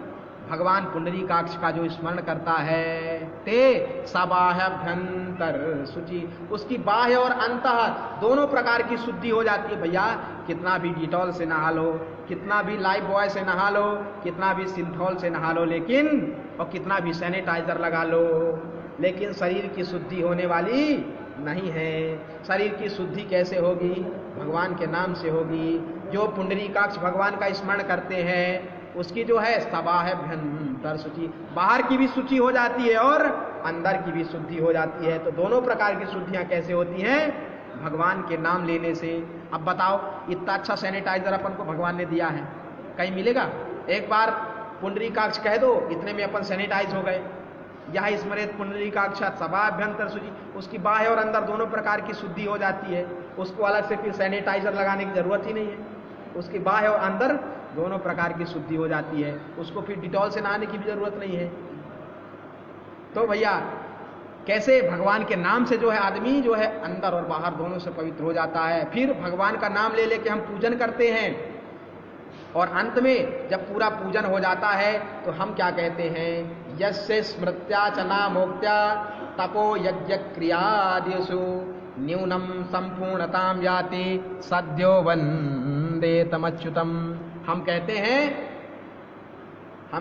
भगवान पुंडरीकाक्ष का जो स्मरण करता है, ते सबाह्यभ्यंतर शुचि, उसकी बाह्य और अंतः दोनों प्रकार की शुद्धि हो जाती है। भैया कितना भी डिटॉल से नहा लो, कितना भी लाइफ बॉय से नहा लो, कितना भी सिंथॉल से नहा लो, लेकिन और कितना भी सैनिटाइजर लगा लो, लेकिन शरीर की शुद्धि होने वाली नहीं है। शरीर की शुद्धि कैसे होगी? भगवान के नाम से होगी। जो पुंडरीकाक्ष भगवान का स्मरण करते हैं उसकी जो है सबाह्यभ्यंतर शुचि, बाहर की भी शुचि हो जाती है और अंदर की भी शुद्धि हो जाती है। तो दोनों प्रकार की शुद्धियां कैसे होती हैं? भगवान के नाम लेने से। अब बताओ, इतना अच्छा सैनिटाइजर अपन को भगवान ने दिया है, कहीं मिलेगा? एक बार पुंडरीकाक्ष कह दो, इतने में अपन सैनिटाइज हो गए। यह स्मरेत पुंडरीकाक्षात् सबाह्यभ्यंतर शुचि, उसकी बाह्य और अंदर दोनों प्रकार की शुद्धि हो जाती है। उसको अलग से फिर सैनिटाइजर लगाने की जरूरत ही नहीं है। उसकी बाह्य और अंदर दोनों प्रकार की शुद्धि हो जाती है। उसको फिर डिटॉल से नहाने की भी जरूरत नहीं है। तो भैया कैसे भगवान के नाम से जो है आदमी जो है अंदर और बाहर दोनों से पवित्र हो जाता है। फिर भगवान का नाम ले लेके हम पूजन करते हैं और अंत में जब पूरा पूजन हो जाता है तो हम क्या कहते हैं, यस्य स्मृत्या च नामोक्त्या तपो यज्ञ क्रियादिषु न्यूनम संपूर्णताम याति सद्यो वंदे तमच्युतम। हम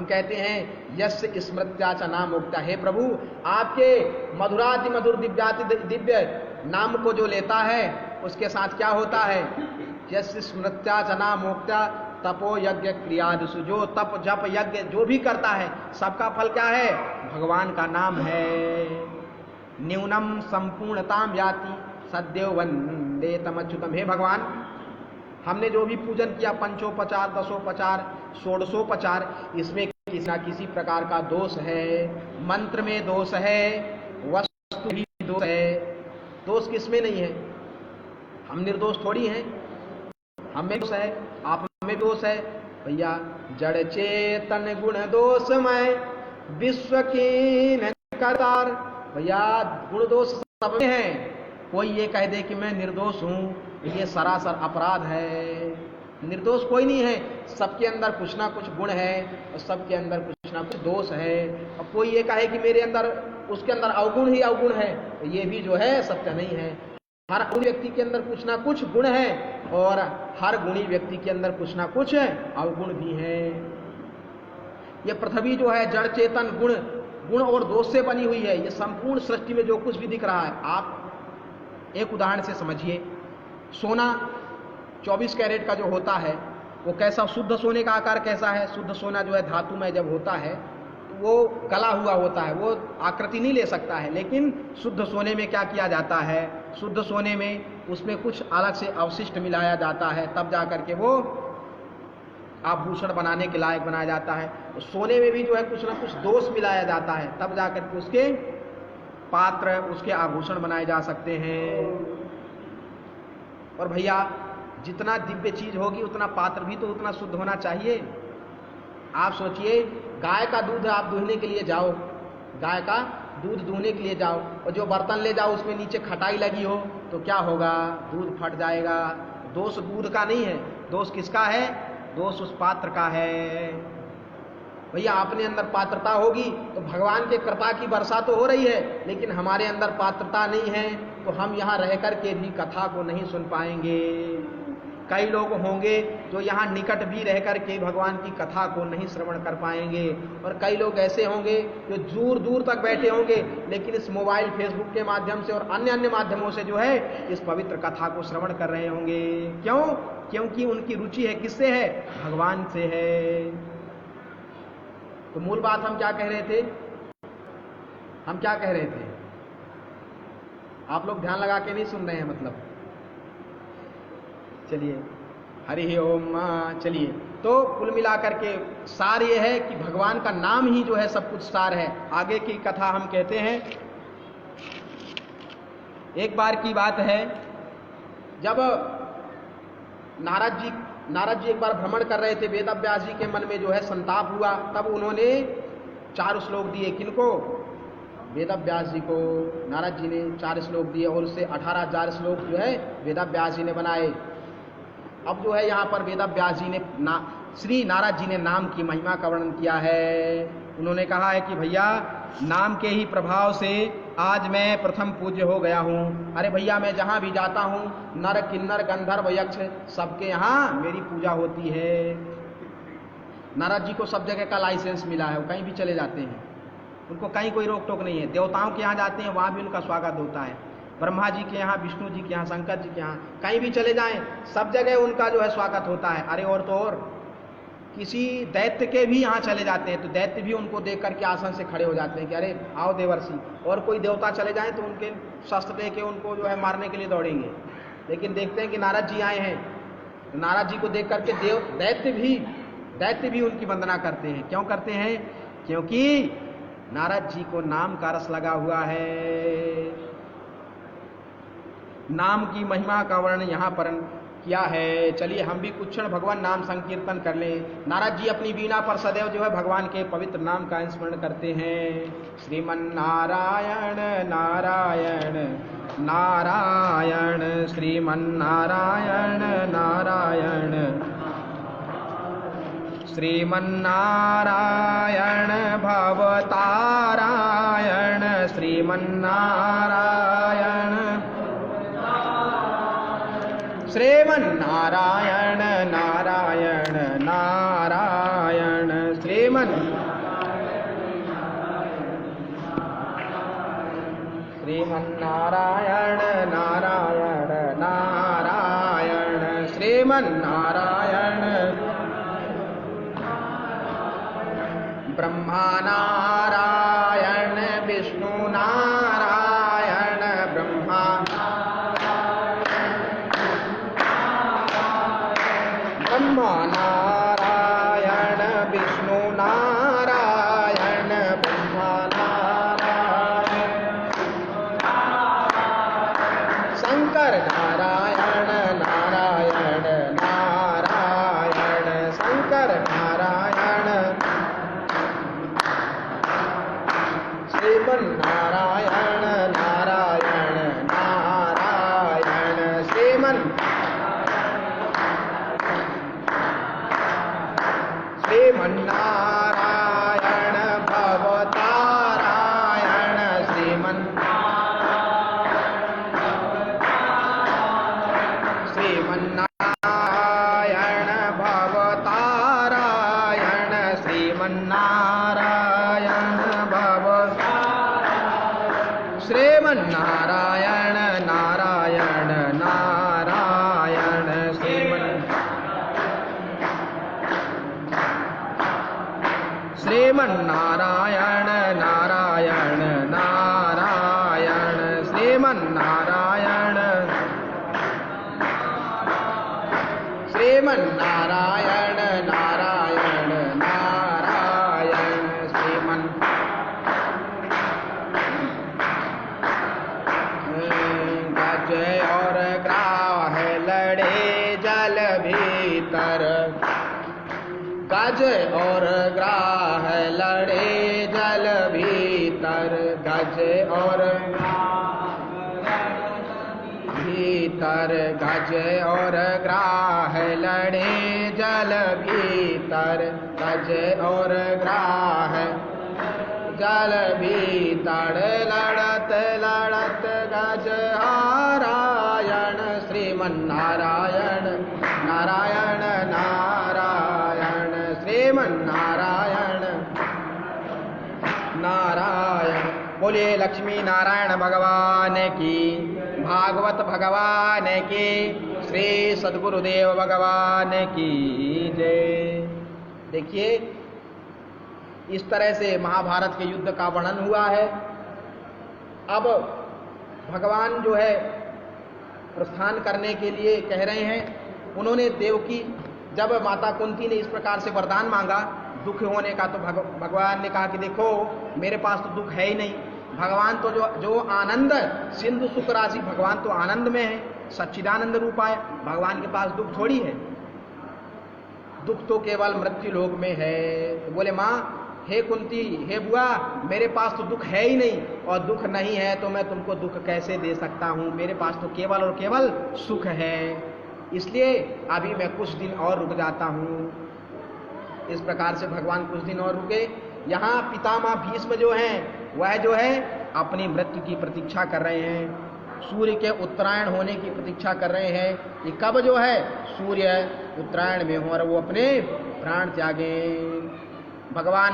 कहते हैं यस्य स्मृत्या च नामोक्त्या, हे प्रभु आपके मधुराति मधुर दिव्य नाम को जो लेता है उसके साथ क्या होता है, यस्य स्मृत्या च नामोक्त्या तपो यज्ञ क्रियादिषु, जो तप जप यज्ञ जो भी करता है सबका फल क्या है, भगवान का नाम है। न्यूनम संपूर्णताम याति सद्यो वंदे तमच्युतम। हे भगवान हमने जो भी पूजन किया, पंचोपचार, दसोपचार, षोडशोपचार, इसमें किसी न किसी प्रकार का दोष है, मंत्र में दोष है, वस्तु भी दोष है। दोष किसमें नहीं है, हम निर्दोष थोड़ी हैं, हमें दोष है, आप में दोष है भैया। जड़ चेतन गुण दोषमय विश्व की करतार, भैया गुण दोष सब में है। कोई ये कह दे कि मैं निर्दोष हूं, ये सरासर अपराध है। निर्दोष कोई नहीं है, सबके अंदर कुछ ना कुछ गुण है और सबके अंदर कुछ ना कुछ दोष है। अब कोई ये कहे कि मेरे अंदर उसके अंदर अवगुण ही अवगुण है, तो ये भी जो है सत्य नहीं है। हर व्यक्ति के अंदर कुछ ना कुछ गुण है और हर गुणी व्यक्ति के अंदर कुछ ना कुछ अवगुण भी है। ये पृथ्वी जो है जड़ चेतन गुण और दोष से बनी हुई है। ये संपूर्ण सृष्टि में जो कुछ भी दिख रहा है, आप एक उदाहरण से समझिए। सोना 24 कैरेट का जो होता है वो कैसा, शुद्ध सोने का आकार कैसा है, शुद्ध सोना जो है धातु में जब होता है तो वो गला हुआ होता है, वो आकृति नहीं ले सकता है। लेकिन शुद्ध सोने में क्या किया जाता है, शुद्ध सोने में उसमें कुछ अलग से अवशिष्ट मिलाया जाता है, तब जा करके वो आभूषण बनाने के लायक बनाया जाता है। सोने में भी जो है कुछ ना कुछ दोष मिलाया जाता है, तब जा करके उसके पात्र, उसके आभूषण बनाए जा सकते हैं। और भैया जितना दिव्य चीज होगी उतना पात्र भी तो उतना शुद्ध होना चाहिए। आप सोचिए, गाय का दूध आप दूहने के लिए जाओ, गाय का दूध दूहने के लिए जाओ और जो बर्तन ले जाओ उसमें नीचे खटाई लगी हो तो क्या होगा, दूध फट जाएगा। दोष दूध का नहीं है, दोष किसका है, दोष उस पात्र का है। भैया अपने अंदर पात्रता होगी तो भगवान के कृपा की वर्षा तो हो रही है, लेकिन हमारे अंदर पात्रता नहीं है तो हम यहाँ रह करके भी कथा को नहीं सुन पाएंगे। कई लोग होंगे जो यहाँ निकट भी रह करके भगवान की कथा को नहीं श्रवण कर पाएंगे, और कई लोग ऐसे होंगे जो दूर दूर तक बैठे होंगे लेकिन इस मोबाइल फेसबुक के माध्यम से और अन्य अन्य माध्यमों से जो है इस पवित्र कथा को श्रवण कर रहे होंगे। क्यों? क्योंकि उनकी रुचि है किससे है, भगवान से है। तो मूल बात हम क्या कह रहे थे, हम क्या कह रहे थे, आप लोग ध्यान लगा के नहीं सुन रहे हैं मतलब। चलिए हरि ओम। चलिए तो कुल मिलाकर के सार ये है कि भगवान का नाम ही जो है सब कुछ सार है। आगे की कथा हम कहते हैं। एक बार की बात है, जब नारद जी एक बार भ्रमण कर रहे थे, वेद व्यास जी के मन में जो है संताप हुआ, तब उन्होंने 4 श्लोक दिए। किनको? वेद व्यास जी को नारद जी ने 4 श्लोक दिए और उससे 18,000 श्लोक जो है वेद व्यास जी ने बनाए। अब जो है यहाँ पर वेद व्यास जी ने श्री नारद जी ने नाम की महिमा का वर्णन किया है। उन्होंने कहा है कि भैया नाम के ही प्रभाव से आज मैं प्रथम पूज्य हो गया हूँ। अरे भैया मैं जहाँ भी जाता हूँ नर किन्नर गंधर्व यक्ष सबके यहाँ मेरी पूजा होती है। नारद जी को सब जगह का लाइसेंस मिला है, वो कहीं भी चले जाते हैं, उनको कहीं कोई रोक टोक नहीं है। देवताओं के यहाँ जाते हैं वहाँ भी उनका स्वागत होता है, ब्रह्मा जी के यहाँ, विष्णु जी के यहाँ, शंकर जी के यहाँ, कहीं भी चले जाएं सब जगह उनका जो है स्वागत होता है। अरे और तो और किसी दैत्य के भी यहाँ चले जाते हैं तो दैत्य भी उनको देख करके आसन से खड़े हो जाते हैं कि अरे आओ देवर्षि। और कोई देवता चले जाएं तो उनके शस्त्र लेके उनको जो है मारने के लिए दौड़ेंगे। लेकिन देखते हैं कि नारद जी आए हैं तो नारद जी को देख करके दैत्य भी उनकी वंदना करते हैं। क्यों करते हैं? क्योंकि नारद जी को नाम का रस लगा हुआ है। नाम की महिमा का वर्णन यहाँ पर किया है। चलिए हम भी कुछ क्षण भगवान नाम संकीर्तन कर लें। नारद जी अपनी वीणा पर सदैव जो है भगवान के पवित्र नाम का स्मरण करते हैं। श्रीमन्नारायण नारायण नारायण, श्रीमन्नारायण नारायण, श्रीमन्नारायण भवतारायण, श्रीमन्नारायण, श्रीमन्नारायण नारायण नारायण, श्रीमन्नारायण नारायण नारायण, श्रीमन्नारायण, ब्रह्मा नारायण विष्णु नारायण, ब्रह्मा नारायण विष्णु नारायण, ब्रह्मा नारायण, शंकर नारायण नारायण नारायण, शंकर नारायण, श्रीमन्नारायण नारायण नारायण, श्रीमन्नारायण भवतारायण, श्रीमन्नारायण भवतारायण, श्रीमन्नारायण श्रीमन्नारायण नारायण नारायण, श्रीमन्नारायण नारायण नारायण, श्रीमन्नारायण, श्रीमन्नारायण नारायण नारायण, गज और ग्राह लड़े जल भीतर, गज और ग्राह लड़े जल भीतर, गज और भीतर, गज और ग्राह लड़े जल भीतर, गज और ग्राह जल भीतर, लड़त लड़त गज नारायण, श्रीमन्नारायण नारायण नारायण, श्रीमन्नारायण नारायण। बोलिए लक्ष्मी नारायण भगवान की, भागवत भगवान की, श्री सद्गुरुदेव भगवान की जय। देखिए इस तरह से महाभारत के युद्ध का वर्णन हुआ है। अब भगवान जो है प्रस्थान करने के लिए कह रहे हैं। उन्होंने देवकी, जब माता कुंती ने इस प्रकार से वरदान मांगा दुख होने का, तो भगवान ने कहा कि देखो मेरे पास तो दुख है ही नहीं। भगवान तो जो आनंद सिंधु सुख राशि, भगवान तो आनंद में है, सच्चिदानंद रूपा है। भगवान के पास दुख थोड़ी है, दुख तो केवल मृत्यु लोक में है। तो बोले माँ, हे कुंती, हे बुआ, मेरे पास तो दुख है ही नहीं, और दुख नहीं है तो मैं तुमको दुख कैसे दे सकता हूँ। मेरे पास तो केवल और केवल सुख है, इसलिए अभी मैं कुछ दिन और रुक जाता हूँ। इस प्रकार से भगवान कुछ दिन और रुके। यहाँ पितामह भीष्म जो हैं वह जो है अपनी मृत्यु की प्रतीक्षा कर रहे हैं, सूर्य के उत्तरायण होने की प्रतीक्षा कर रहे हैं कि कब जो है सूर्य उत्तरायण में हो और वो अपने प्राण त्यागें। भगवान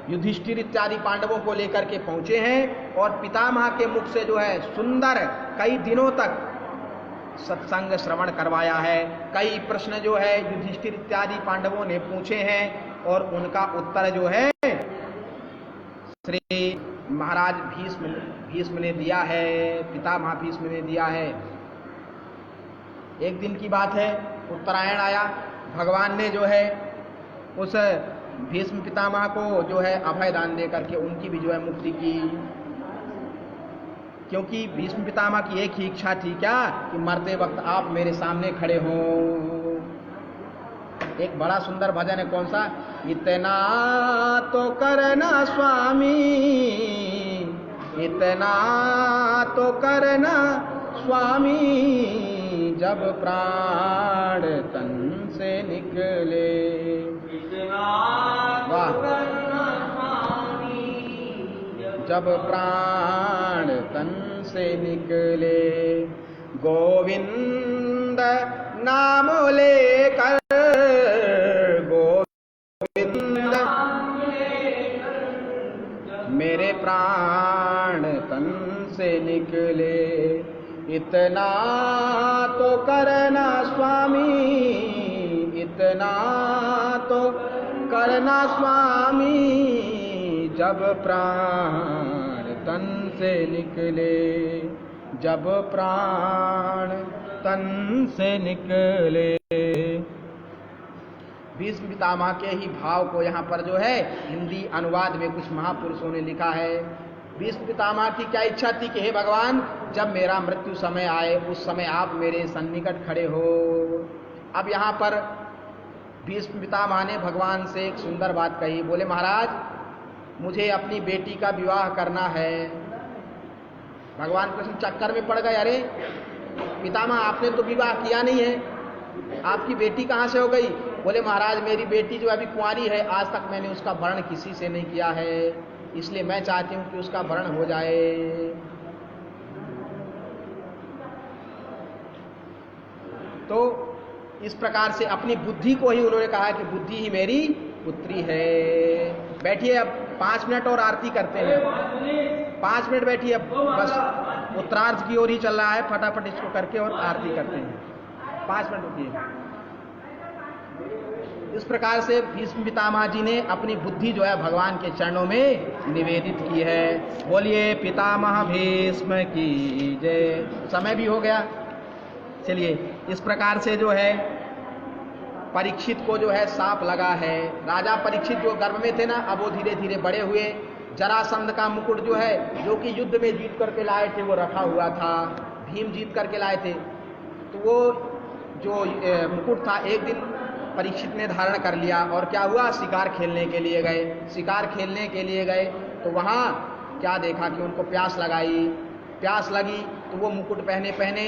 युधिष्ठिर इत्यादि पांडवों को लेकर के पहुंचे हैं और पितामह के मुख से जो है सुंदर कई दिनों तक सत्संग श्रवण करवाया है। कई प्रश्न जो है युधिष्ठिर इत्यादि पांडवों ने पूछे हैं और उनका उत्तर जो है श्री महाराज भीष्म ने दिया है, पितामह भीष्म ने दिया है। एक दिन की बात है, उत्तरायण आया, भगवान ने जो है उस भीष्म पितामह को जो है अभय दान दे करके उनकी भी जो है मुक्ति की। क्योंकि भीष्म पितामह की एक ही इच्छा थी क्या कि मरते वक्त आप मेरे सामने खड़े हों। एक बड़ा सुंदर भजन है, कौन सा? इतना तो करना स्वामी, इतना तो करना स्वामी, जब प्राण तन से निकले। वाह, जब प्राण तन से निकले, गोविंद नाम लेकर, गोविंद मेरे प्राण तन से निकले। इतना तो करना स्वामी, इतना तो करना स्वामी, जब प्राण तन से निकले, जब प्राण तन से निकले। भीष्म पितामह के ही भाव को यहाँ पर जो है हिंदी अनुवाद में कुछ महापुरुषों ने लिखा है। भीष्म पितामह की क्या इच्छा थी कि हे भगवान, जब मेरा मृत्यु समय आए उस समय आप मेरे सन्निकट खड़े हो। अब यहाँ पर भीष्म पितामह ने भगवान से एक सुंदर बात कही। बोले महाराज, मुझे अपनी बेटी का विवाह करना है। भगवान कृष्ण चक्कर में पड़ गए। अरे पितामह, आपने तो विवाह किया नहीं है, आपकी बेटी कहाँ से हो गई? बोले महाराज, मेरी बेटी जो अभी कुंवारी है, आज तक मैंने उसका वर्ण किसी से नहीं किया है, इसलिए मैं चाहती हूँ कि उसका वर्ण हो जाए। तो इस प्रकार से अपनी बुद्धि को ही उन्होंने कहा कि बुद्धि ही मेरी पुत्री है। बैठिए, अब 5 मिनट और आरती करते हैं। 5 मिनट बैठिए, अब बस उत्तरार्ध की ओर ही चल रहा है, फटाफट इसको करके और आरती करते हैं। 5 मिनट रुकिए। इस प्रकार से भीष्म पितामह जी ने अपनी बुद्धि जो है भगवान के चरणों में निवेदित की है। बोलिए पितामह भीष्म की जय। समय भी हो गया, चलिए। इस प्रकार से जो है परीक्षित को जो है साप लगा है। राजा परीक्षित जो गर्भ में थे ना, अब वो धीरे धीरे बड़े हुए। जरासंध का मुकुट जो है, जो कि युद्ध में जीत करके लाए थे, वो रखा हुआ था। भीम जीत करके लाए थे, तो वो जो मुकुट था एक दिन परीक्षित ने धारण कर लिया। और क्या हुआ, शिकार खेलने के लिए गए। शिकार खेलने के लिए गए तो वहाँ क्या देखा कि उनको प्यास लगाई। प्यास लगी तो वो मुकुट पहने पहने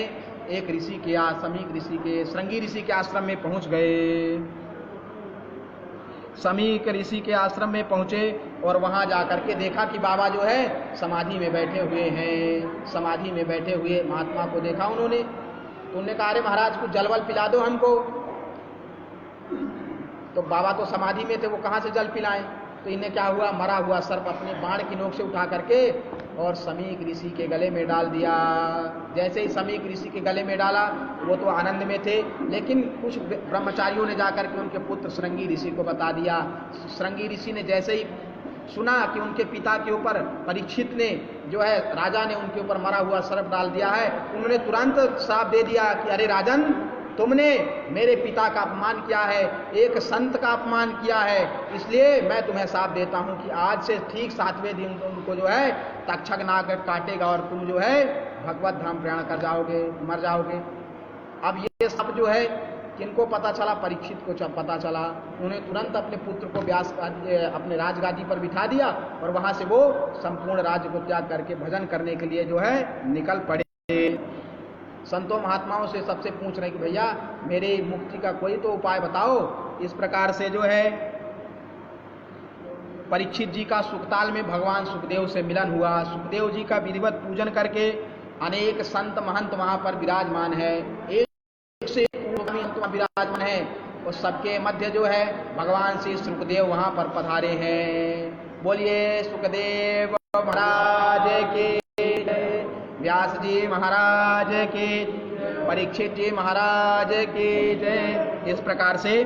एक ऋषि के, समीक ऋषि के, श्रृंगी ऋषि के आश्रम में पहुंच गए। समीक ऋषि के आश्रम में पहुंचे और वहां जाकर के देखा कि बाबा जो है समाधि में बैठे हुए हैं। समाधि में बैठे हुए महात्मा को देखा उन्होंने, तो उन्होंने कहा, अरे महाराज कुछ जल वल पिला दो हमको। तो बाबा तो समाधि में थे, वो कहाँ से जल पिलाएं। तो इन्हें क्या हुआ, मरा हुआ सर्प अपने बाण की नोक से उठा करके और समीक ऋषि के गले में डाल दिया। जैसे ही समीक ऋषि के गले में डाला, वो तो आनंद में थे, लेकिन कुछ ब्रह्मचारियों ने जाकर के उनके पुत्र श्रृंगी ऋषि को बता दिया। श्रृंगी ऋषि ने जैसे ही सुना कि उनके पिता के ऊपर परीक्षित ने जो है, राजा ने उनके ऊपर मरा हुआ सर्प डाल दिया है, उन्होंने तुरंत श्राप दे दिया कि अरे राजन, तुमने मेरे पिता का अपमान किया है, एक संत का अपमान किया है, इसलिए मैं तुम्हें श्राप देता हूं कि आज से ठीक 7वें दिन उनको जो है तक्षक नाग काटेगा और तुम जो है भगवत धाम प्रयाण कर जाओगे, मर जाओगे। अब ये सब जो है किनको पता चला? परीक्षित को जब पता चला, उन्हें तुरंत अपने पुत्र को व्यास अपने राजगादी पर बिठा दिया और वहां से वो संपूर्ण राज्य को त्याग करके भजन करने के लिए जो है निकल पड़े। संतों महात्माओं से सबसे पूछ रहे कि भैया मेरे मुक्ति का कोई तो उपाय बताओ। इस प्रकार से जो है परीक्षित जी का सुखताल में भगवान सुखदेव से मिलन हुआ। सुखदेव जी का विधिवत पूजन करके अनेक संत महंत वहां पर विराजमान है, एक से एक विराजमान है, और सबके मध्य जो है भगवान श्री सुखदेव वहां पर पधारे हैं। बोलिए सुखदेव महाराज के, व्यास जी महाराज के, परीक्षित जी महाराज की जय। इस प्रकार से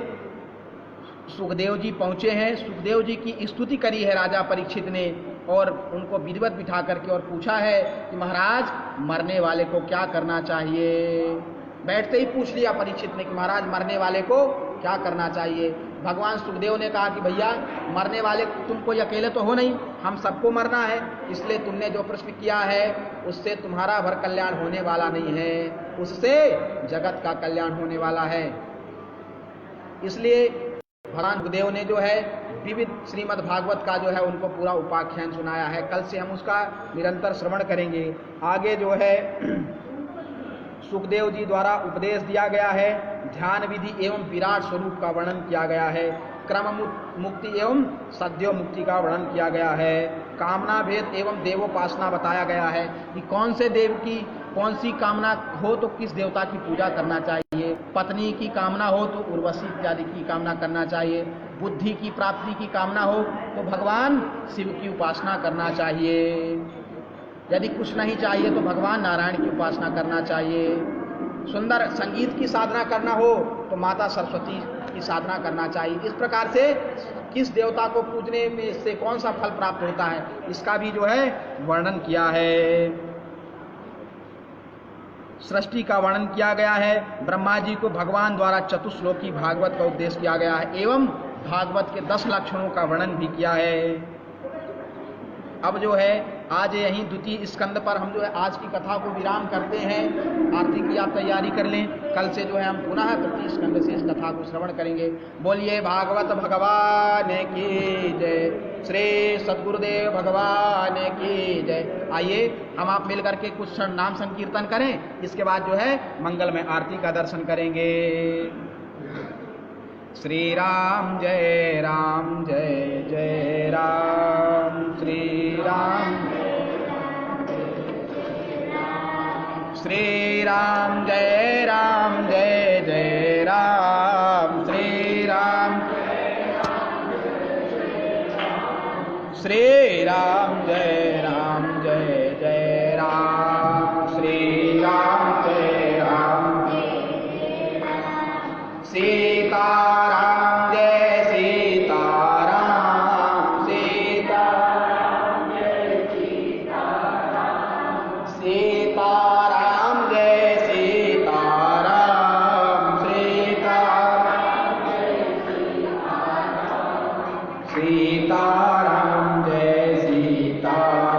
सुखदेव जी पहुंचे हैं। सुखदेव जी की स्तुति करी है राजा परीक्षित ने और उनको विधिवत बिठा करके और पूछा है कि महाराज मरने वाले को क्या करना चाहिए। बैठते ही पूछ लिया परीक्षित ने कि महाराज मरने वाले को क्या करना चाहिए। भगवान सुखदेव ने कहा कि भैया मरने वाले तुम कोई अकेले तो हो नहीं, हम सबको मरना है, इसलिए तुमने जो प्रश्न किया है उससे तुम्हारा भर कल्याण होने वाला नहीं है, उससे जगत का कल्याण होने वाला है। इसलिए भगवान सुखदेव ने जो है विविध श्रीमद् भागवत का जो है उनको पूरा उपाख्यान सुनाया है। कल से हम उसका निरंतर श्रवण करेंगे। आगे जो है सुखदेव जी द्वारा उपदेश दिया गया है, ध्यान विधि एवं विराट स्वरूप का वर्णन किया गया है, क्रम मुक्ति एवं सद्यो मुक्ति का वर्णन किया गया है, कामना भेद एवं देवोपासना बताया गया है कि कौन से देव की कौन सी कामना हो तो किस देवता की पूजा करना चाहिए, पत्नी की कामना हो तो उर्वशी इत्यादि की कामना करना चाहिए, बुद्धि की प्राप्ति की कामना हो तो भगवान शिव की उपासना करना चाहिए, यदि कुछ नहीं चाहिए तो भगवान नारायण की उपासना करना चाहिए, सुंदर संगीत की साधना करना हो तो माता सरस्वती की साधना करना चाहिए। इस प्रकार से किस देवता को पूजने में से कौन सा फल प्राप्त होता है इसका भी जो है वर्णन किया है। सृष्टि का वर्णन किया गया है, ब्रह्मा जी को भगवान द्वारा चतुश्लोकी भागवत का उपदेश किया गया है एवं भागवत के 10 लक्षणों का वर्णन भी किया है। अब जो है आज यहीं द्वितीय स्कंद पर हम जो है आज की कथा को विराम करते हैं। आरती की आप तैयारी कर लें, कल से जो है हम पुनः तृतीय स्कंद से इस कथा को श्रवण करेंगे। बोलिए भागवत भगवान की जय, श्री सद्गुरुदेव भगवान की जय। आइए हम आप मिल करके कुछ क्षण नाम संकीर्तन करें, इसके बाद जो है मंगलमय आरती का दर्शन करेंगे। श्री राम जय जय राम, श्री राम श्री राम जय जय राम, श्री राम श्री राम जय जय राम, श्री राम जय राम, सीताराम जय सीताराम, सीताराम जय सीताराम, सीताराम जय सीताराम, सीताराम जय सीताराम, सीताराम जय सीताराम,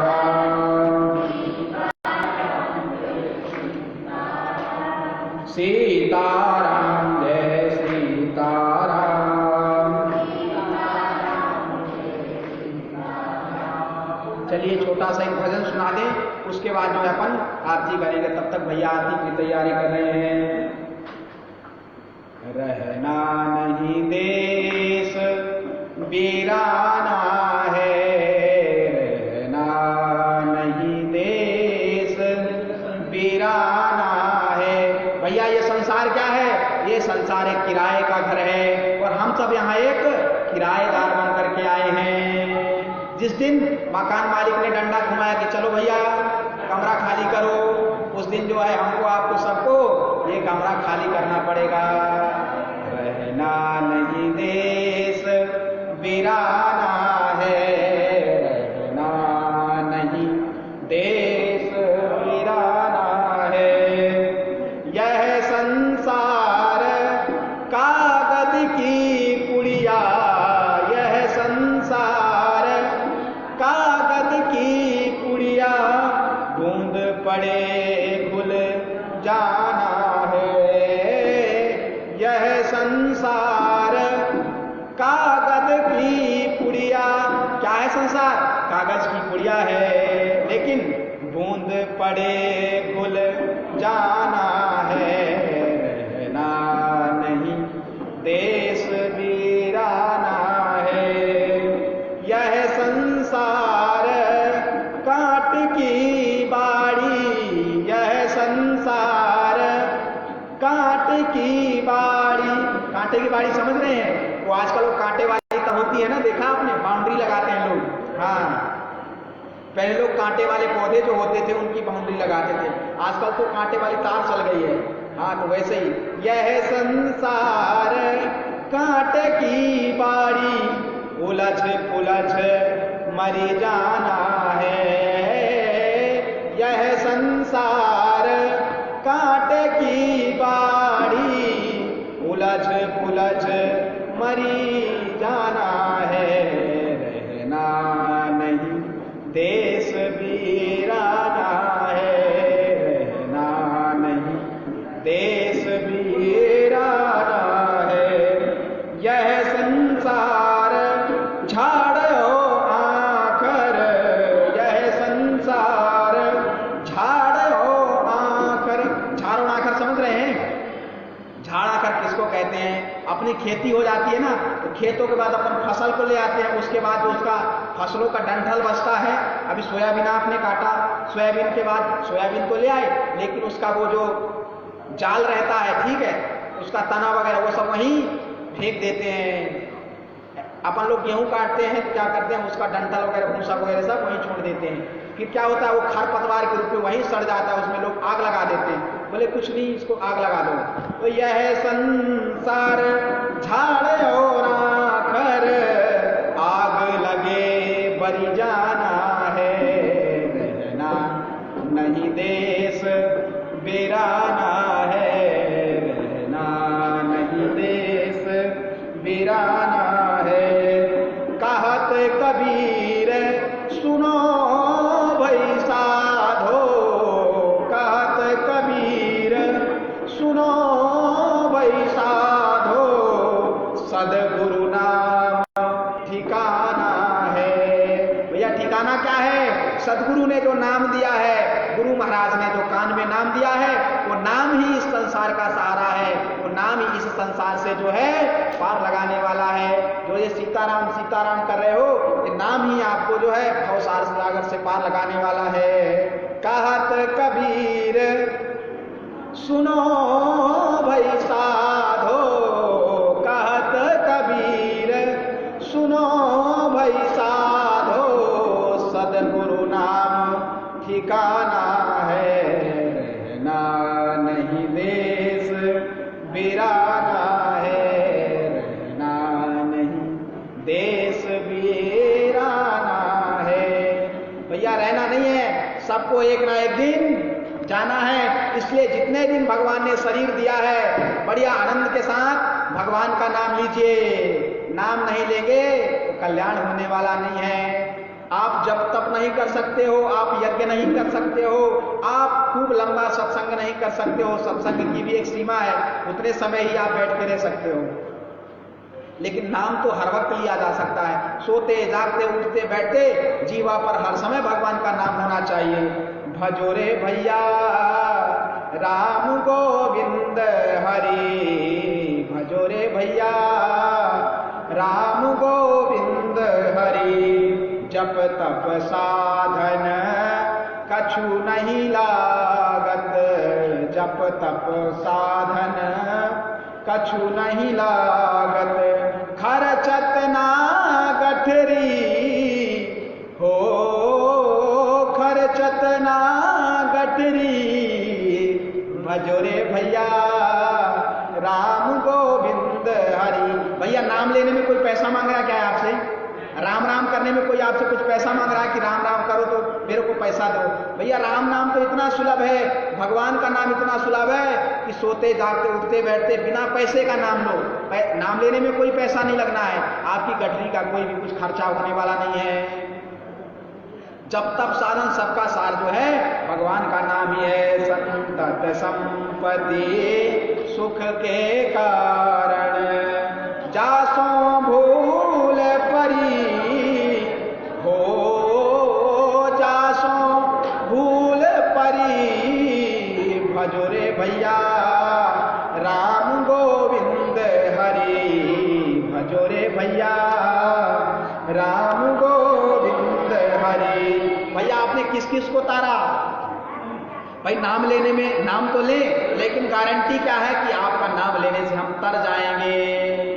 सीताराम जय सीताराम। चलिए छोटा सा एक भजन सुना दें, उसके बाद जो है अपन आरती करेंगे। तब तक भैया आरती की तैयारी कर रहे हैं। रहना नहीं देश वीराना है, रहना नहीं देश वीराना है। भैया ये संसार क्या है? ये संसार एक किराए का घर है और हम सब यहाँ एक किराएदार बन करके आए हैं। जिस दिन मकान मालिक ने डंडा घुमाया कि चलो भैया कमरा खाली करो, उस दिन जो है हमको आपको सबको ये कमरा खाली करना पड़ेगा। रहना नहीं देश वीराना है, रहना नहीं देश वीराना है। यह संसार कागज की पुड़िया, यह संसार कागज की पुड़िया, बूंद पड़े खुल जाना है। यह संसार कागज की पुड़िया, क्या है संसार? कागज की पुड़िया है, लेकिन बूंद पड़े खुल जाना है। रहना नहीं देश वीराना है। यह संसार कांट की बाड़ी, यह संसार कांट की बाड़ी। कांटे की बाड़ी समझ रहे हैं? वो आजकल वो कांटे वाली तो होती है ना, देखा आपने, बाउंड्री लगाते हैं लोग। हाँ, पहले लोग कांटे वाले पौधे जो होते थे उनकी बाउंड्री लगाते थे, आजकल तो कांटे वाली तार चल गई है। हाँ, तो वैसे ही यह संसार कांटे की बाड़ी, उलझ पुलझ मरी जाना है। यह संसार कांटे की बाड़ी, उलझ पुलझ मरी जाना है, रहना नहीं देश वीराना है, रहना नहीं देश वीराना है। यह संसार झाड़ो आखर, यह संसार झाड़ो आखर। झाड़ो आखर समझ रहे हैं? झाड़ आखर किसको कहते हैं? अपनी खेती हो जाती है ना, तो खेतों के बाद अपन फसल को ले आते हैं, उसके बाद जो उसका फसलों का डंठल बचता है, अभी सोयाबीन आपने काटा, सोयाबीन के बाद सोयाबीन को ले आए, लेकिन उसका वो जो जाल रहता है, ठीक है, उसका तना वगैरह वो सब वहीं फेंक देते हैं। अपन लोग गेहूं काटते हैं तो क्या करते हैं, उसका डंठल वगैरह भूसा वगैरह सब वहीं छोड़ देते हैं। फिर क्या होता है, वो खरपतवार के रूप में वहीं सड़ जाता है, उसमें लोग आग लगा देते हैं, बोले कुछ नहीं इसको आग लगा दो। तो यह संसार झाड़ और आखर, आग लगे बरी जाना है, रहना नहीं देश वीराना है, रहना नहीं देश वीराना है। कहत कबीर सुनो भई साधो, कहत कबीर सुनो भई साधो, सदगुरु नाम ठिकाना है। भैया ठिकाना क्या है? सदगुरु ने जो नाम दिया है, गुरु महाराज ने जो कान में नाम दिया है, वो नाम ही इस संसार का सहारा है, वो नाम ही इस संसार से जो है पार लगाने वाला है। जो ये सीताराम सीताराम कर रहे हो, ये नाम ही आपको जो है भवसागर सागर से पार लगाने वाला है। कहत कबीर सुनो भई साधो, कहत कबीर सुनो भई साधो, सदगुरु नाम ठिकाना है, रहना नहीं देश वीराना है, रहना नहीं देश वीराना है। भैया रहना नहीं है, सबको एक ना एक दिन जाना है। इसलिए जितने दिन भगवान ने शरीर दिया है, बढ़िया आनंद के साथ भगवान का नाम लीजिए। नाम नहीं लेंगे तो कल्याण होने वाला नहीं है। आप जब तप नहीं कर सकते हो, आप यज्ञ नहीं कर सकते हो, आप खूब लंबा सत्संग नहीं कर सकते हो, सत्संग की भी एक सीमा है, उतने समय ही आप बैठ के रह सकते हो। लेकिन नाम तो हर वक्त लिया जा सकता है, सोते जागते उठते बैठते जीवा पर हर समय भगवान का नाम होना चाहिए। भजो रे भैया राम गोविंद हरि, भजो रे भैया राम गोविंद हरि, जप तप साधन कछु नहीं लागत, जप तप साधन कछु नहीं लागत, खर्चत ना गठरी हो, खर्चत ना गठरी, भजो रे भैया राम गोविंद हरि। भैया नाम लेने में कोई पैसा मांग रहा है क्या आपसे? राम राम करने में कोई आपसे कुछ पैसा मांग रहा है कि राम राम करो तो मेरे को पैसा दो? भैया राम नाम तो इतना सुलभ है, भगवान का नाम इतना सुलभ है कि सोते जागते उठते बैठते बिना पैसे का नाम लो। नाम लेने में कोई पैसा नहीं लगना है, आपकी गठरी का कोई भी कुछ खर्चा होने वाला नहीं है। जब तप साधन सबका सार जो है भगवान का नाम ही है। संतत संपत्ति सुख के कारण, जासो भूल परी हो, जासो भूल परी, भजो रे भैया राम गोविंद हरि, भजो रे भैया राम गोविंद हरि। भैया आपने किस किस को तारा? भाई नाम लेने में नाम तो ले, लेकिन गारंटी क्या है कि आपका नाम लेने से हम तर जाएंगे।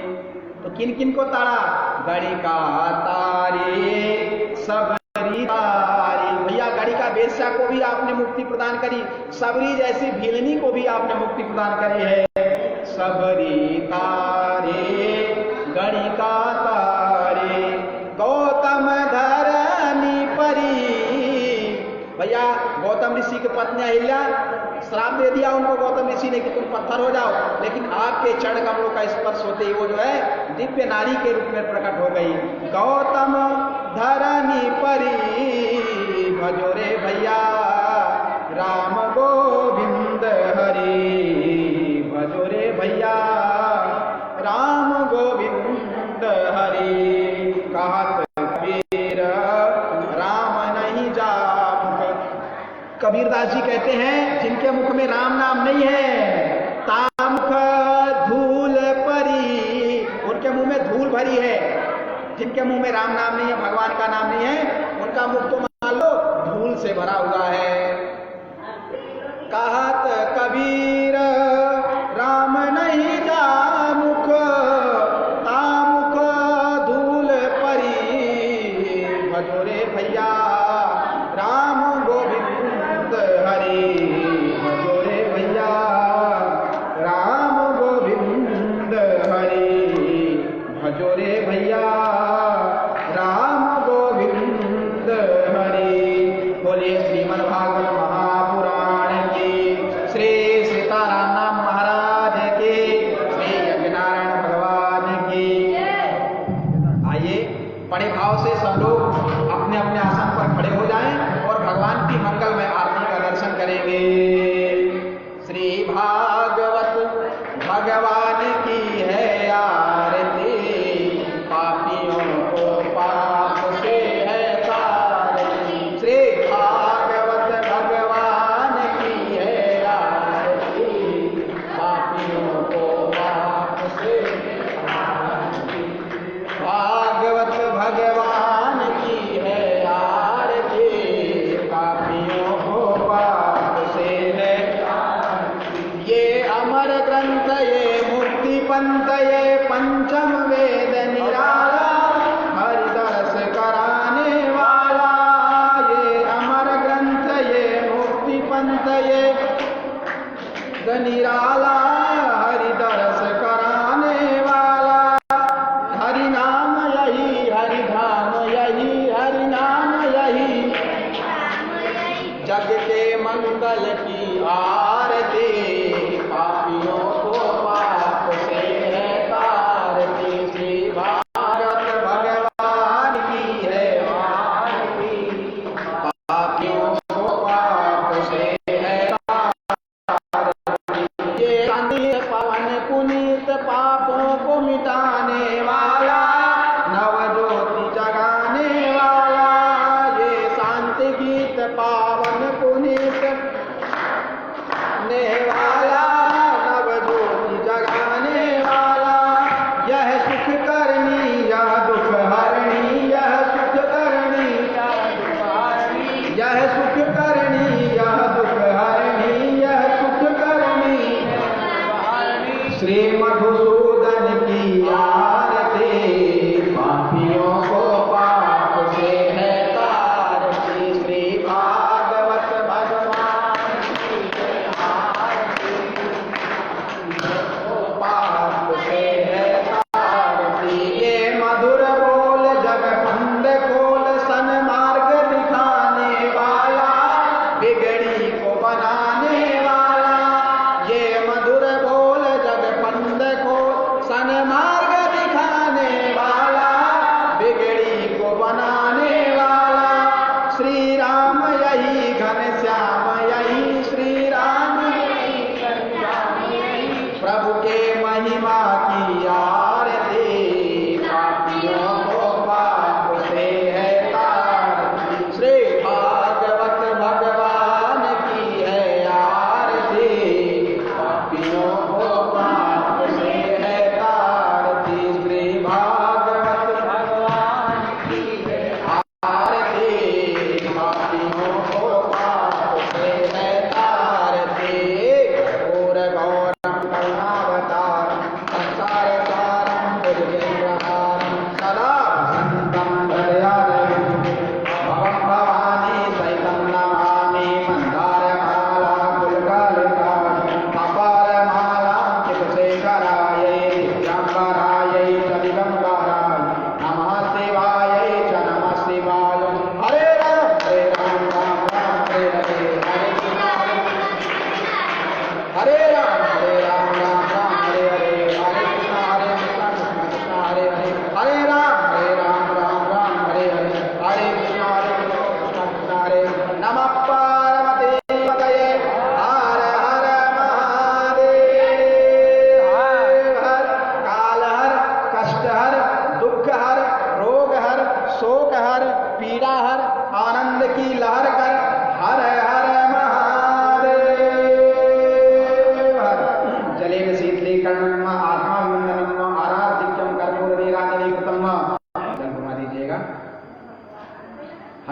तो किन किन को तारा? गड़ी का तारे सबरी तारी। भैया गड़ी का बेस्या को भी आपने मुक्ति प्रदान करी, सबरी जैसी भीलनी को भी आपने मुक्ति प्रदान करी है। सबरी तारे गड़ी का तारे, गौतम धरनी परी। भैया गौतम ऋषि की पत्नी अहिल्या श्राप दे दिया उनको गौतम ऋषि ने कि तुम पत्थर हो जाओ, लेकिन आपके चरण कमलों का स्पर्श होते ही वो जो है दिव्य नारी के रूप में प्रकट हो गई। गौतम धरनी परी भजो रे भैया राम गोविंद हरि, भजो रे भैया राम गोविंद हरि। कहत कबीर राम नहीं जामुख, कबीरदास जी कहते हैं जिनके मुख में राम नाम नहीं है, तामुख धूल परी, उनके मुंह में धूल भरी है। जिनके मुंह में राम नाम नहीं है, भगवान का नाम नहीं है, उनका मुख तो मान लो धूल से भरा हुआ है। कहत कबीर राम नहीं जामुख, तामुख धूल परी भजो रे भैया राम गोविंद हरि, भजो रे भैया राम गोविंद हरि, भजो रे भैया राम गोविंद हरि। बोलिए श्रीमद् भागवत महापुराण की, श्री सीताराम नाम महाराज की, श्री यज्ञनारायण भगवान की। आइए बड़े भाव से सब लोग अपने अपने आसन पर खड़े हो जाएं और भगवान की मंगलमय आरती का दर्शन करेंगे। श्री भागवत भगवान की है आरती, पापियों को पाप से है तारती। श्री भागवत भगवान की है आरती, पापियों को पाप से तारती। भागवत भगवान की है आरती,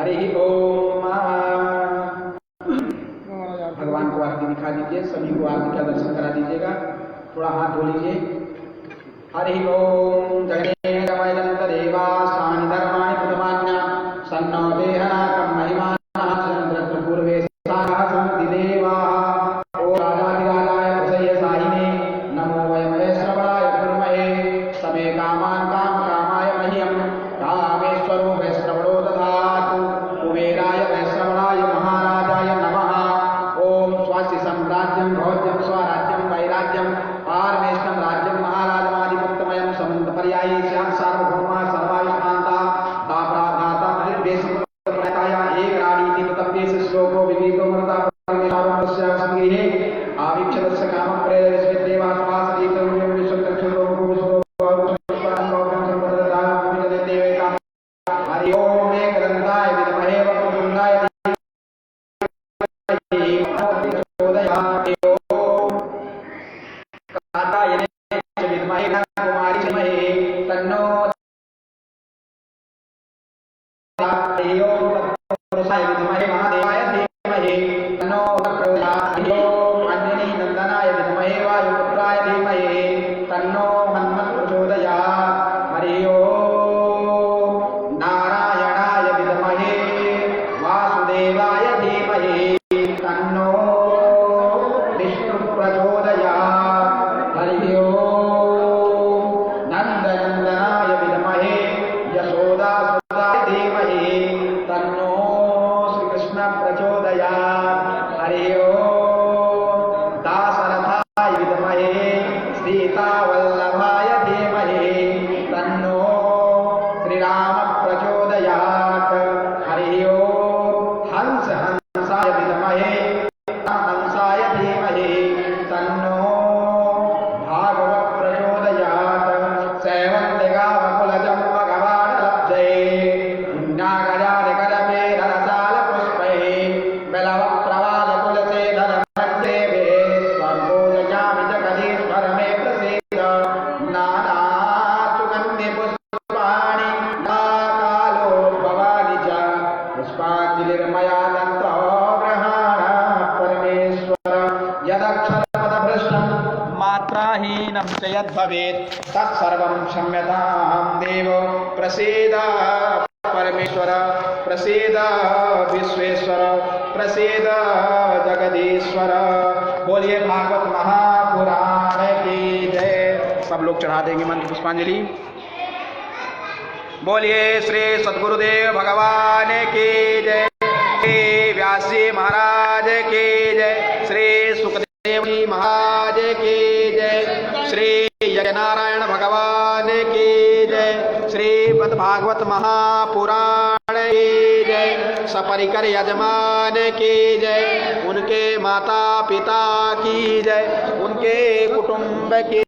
हरि ओम। भगवान को आरती दिखा दीजिए, सभी को आरती का दर्शन करा दीजिएगा, थोड़ा हाथ धो लीजिए। हरि ओम। जगन्नेकमयदन्तदेवा स्थानि धर्माणि प्रथमान्या सन्नो देहनाकं महिमानः चन्द्रत्र पूर्वे साः सन्ति देवाः। ओ राजाधिराजाय प्रसह्य साहिने नमो वयं वैष्णवाय कुर्महे समे कामान् कामकामाय मह्यं कामेश्वरो वैष्णवो दधातु। कुबेराय वैष्णवाय महाराजाय नमः। ओम स्वास्ति सम्राज्यं भोज्यं स्वराज्यं वैराज्यं पारमेष्टं राज्यं महाराजमाधिपत्यमयं समन्तपर्यायी श्याम सार्वभौमा सर्वायुष्मान्ता दाप्राघाता निर्देशप्रदाया एक राणीति तप्येष श्लोको विविधो मरता परमेश्वरस्य संगीहे आविक्षदस्य कामप्रेय विश्वदेवा स्वासदीतं विश्वचक्षुरो हरि ओम। एकदन्ताय विद्महे वक्रतुण्डाय भवेत् तत्सर्वं क्षम्यतां देव। प्रसीद परमेश्वर, प्रसीद विश्वेश्वर, प्रसीद जगदीश्वर। बोलिए भागवत महापुराण की जय। सब लोग चढ़ा देंगे मंत्र पुष्पांजलि। बोलिए श्री सद्गुरुदेव भगवान की जय, श्री व्यास जी महाराज की जय, श्री सुखदेव जी महाराज की जय, श्री नारायण भगवान की जय, श्रीमद् भागवत महापुराण की जय, सपरिकर यजमान की जय, उनके माता पिता की जय, उनके कुटुंब की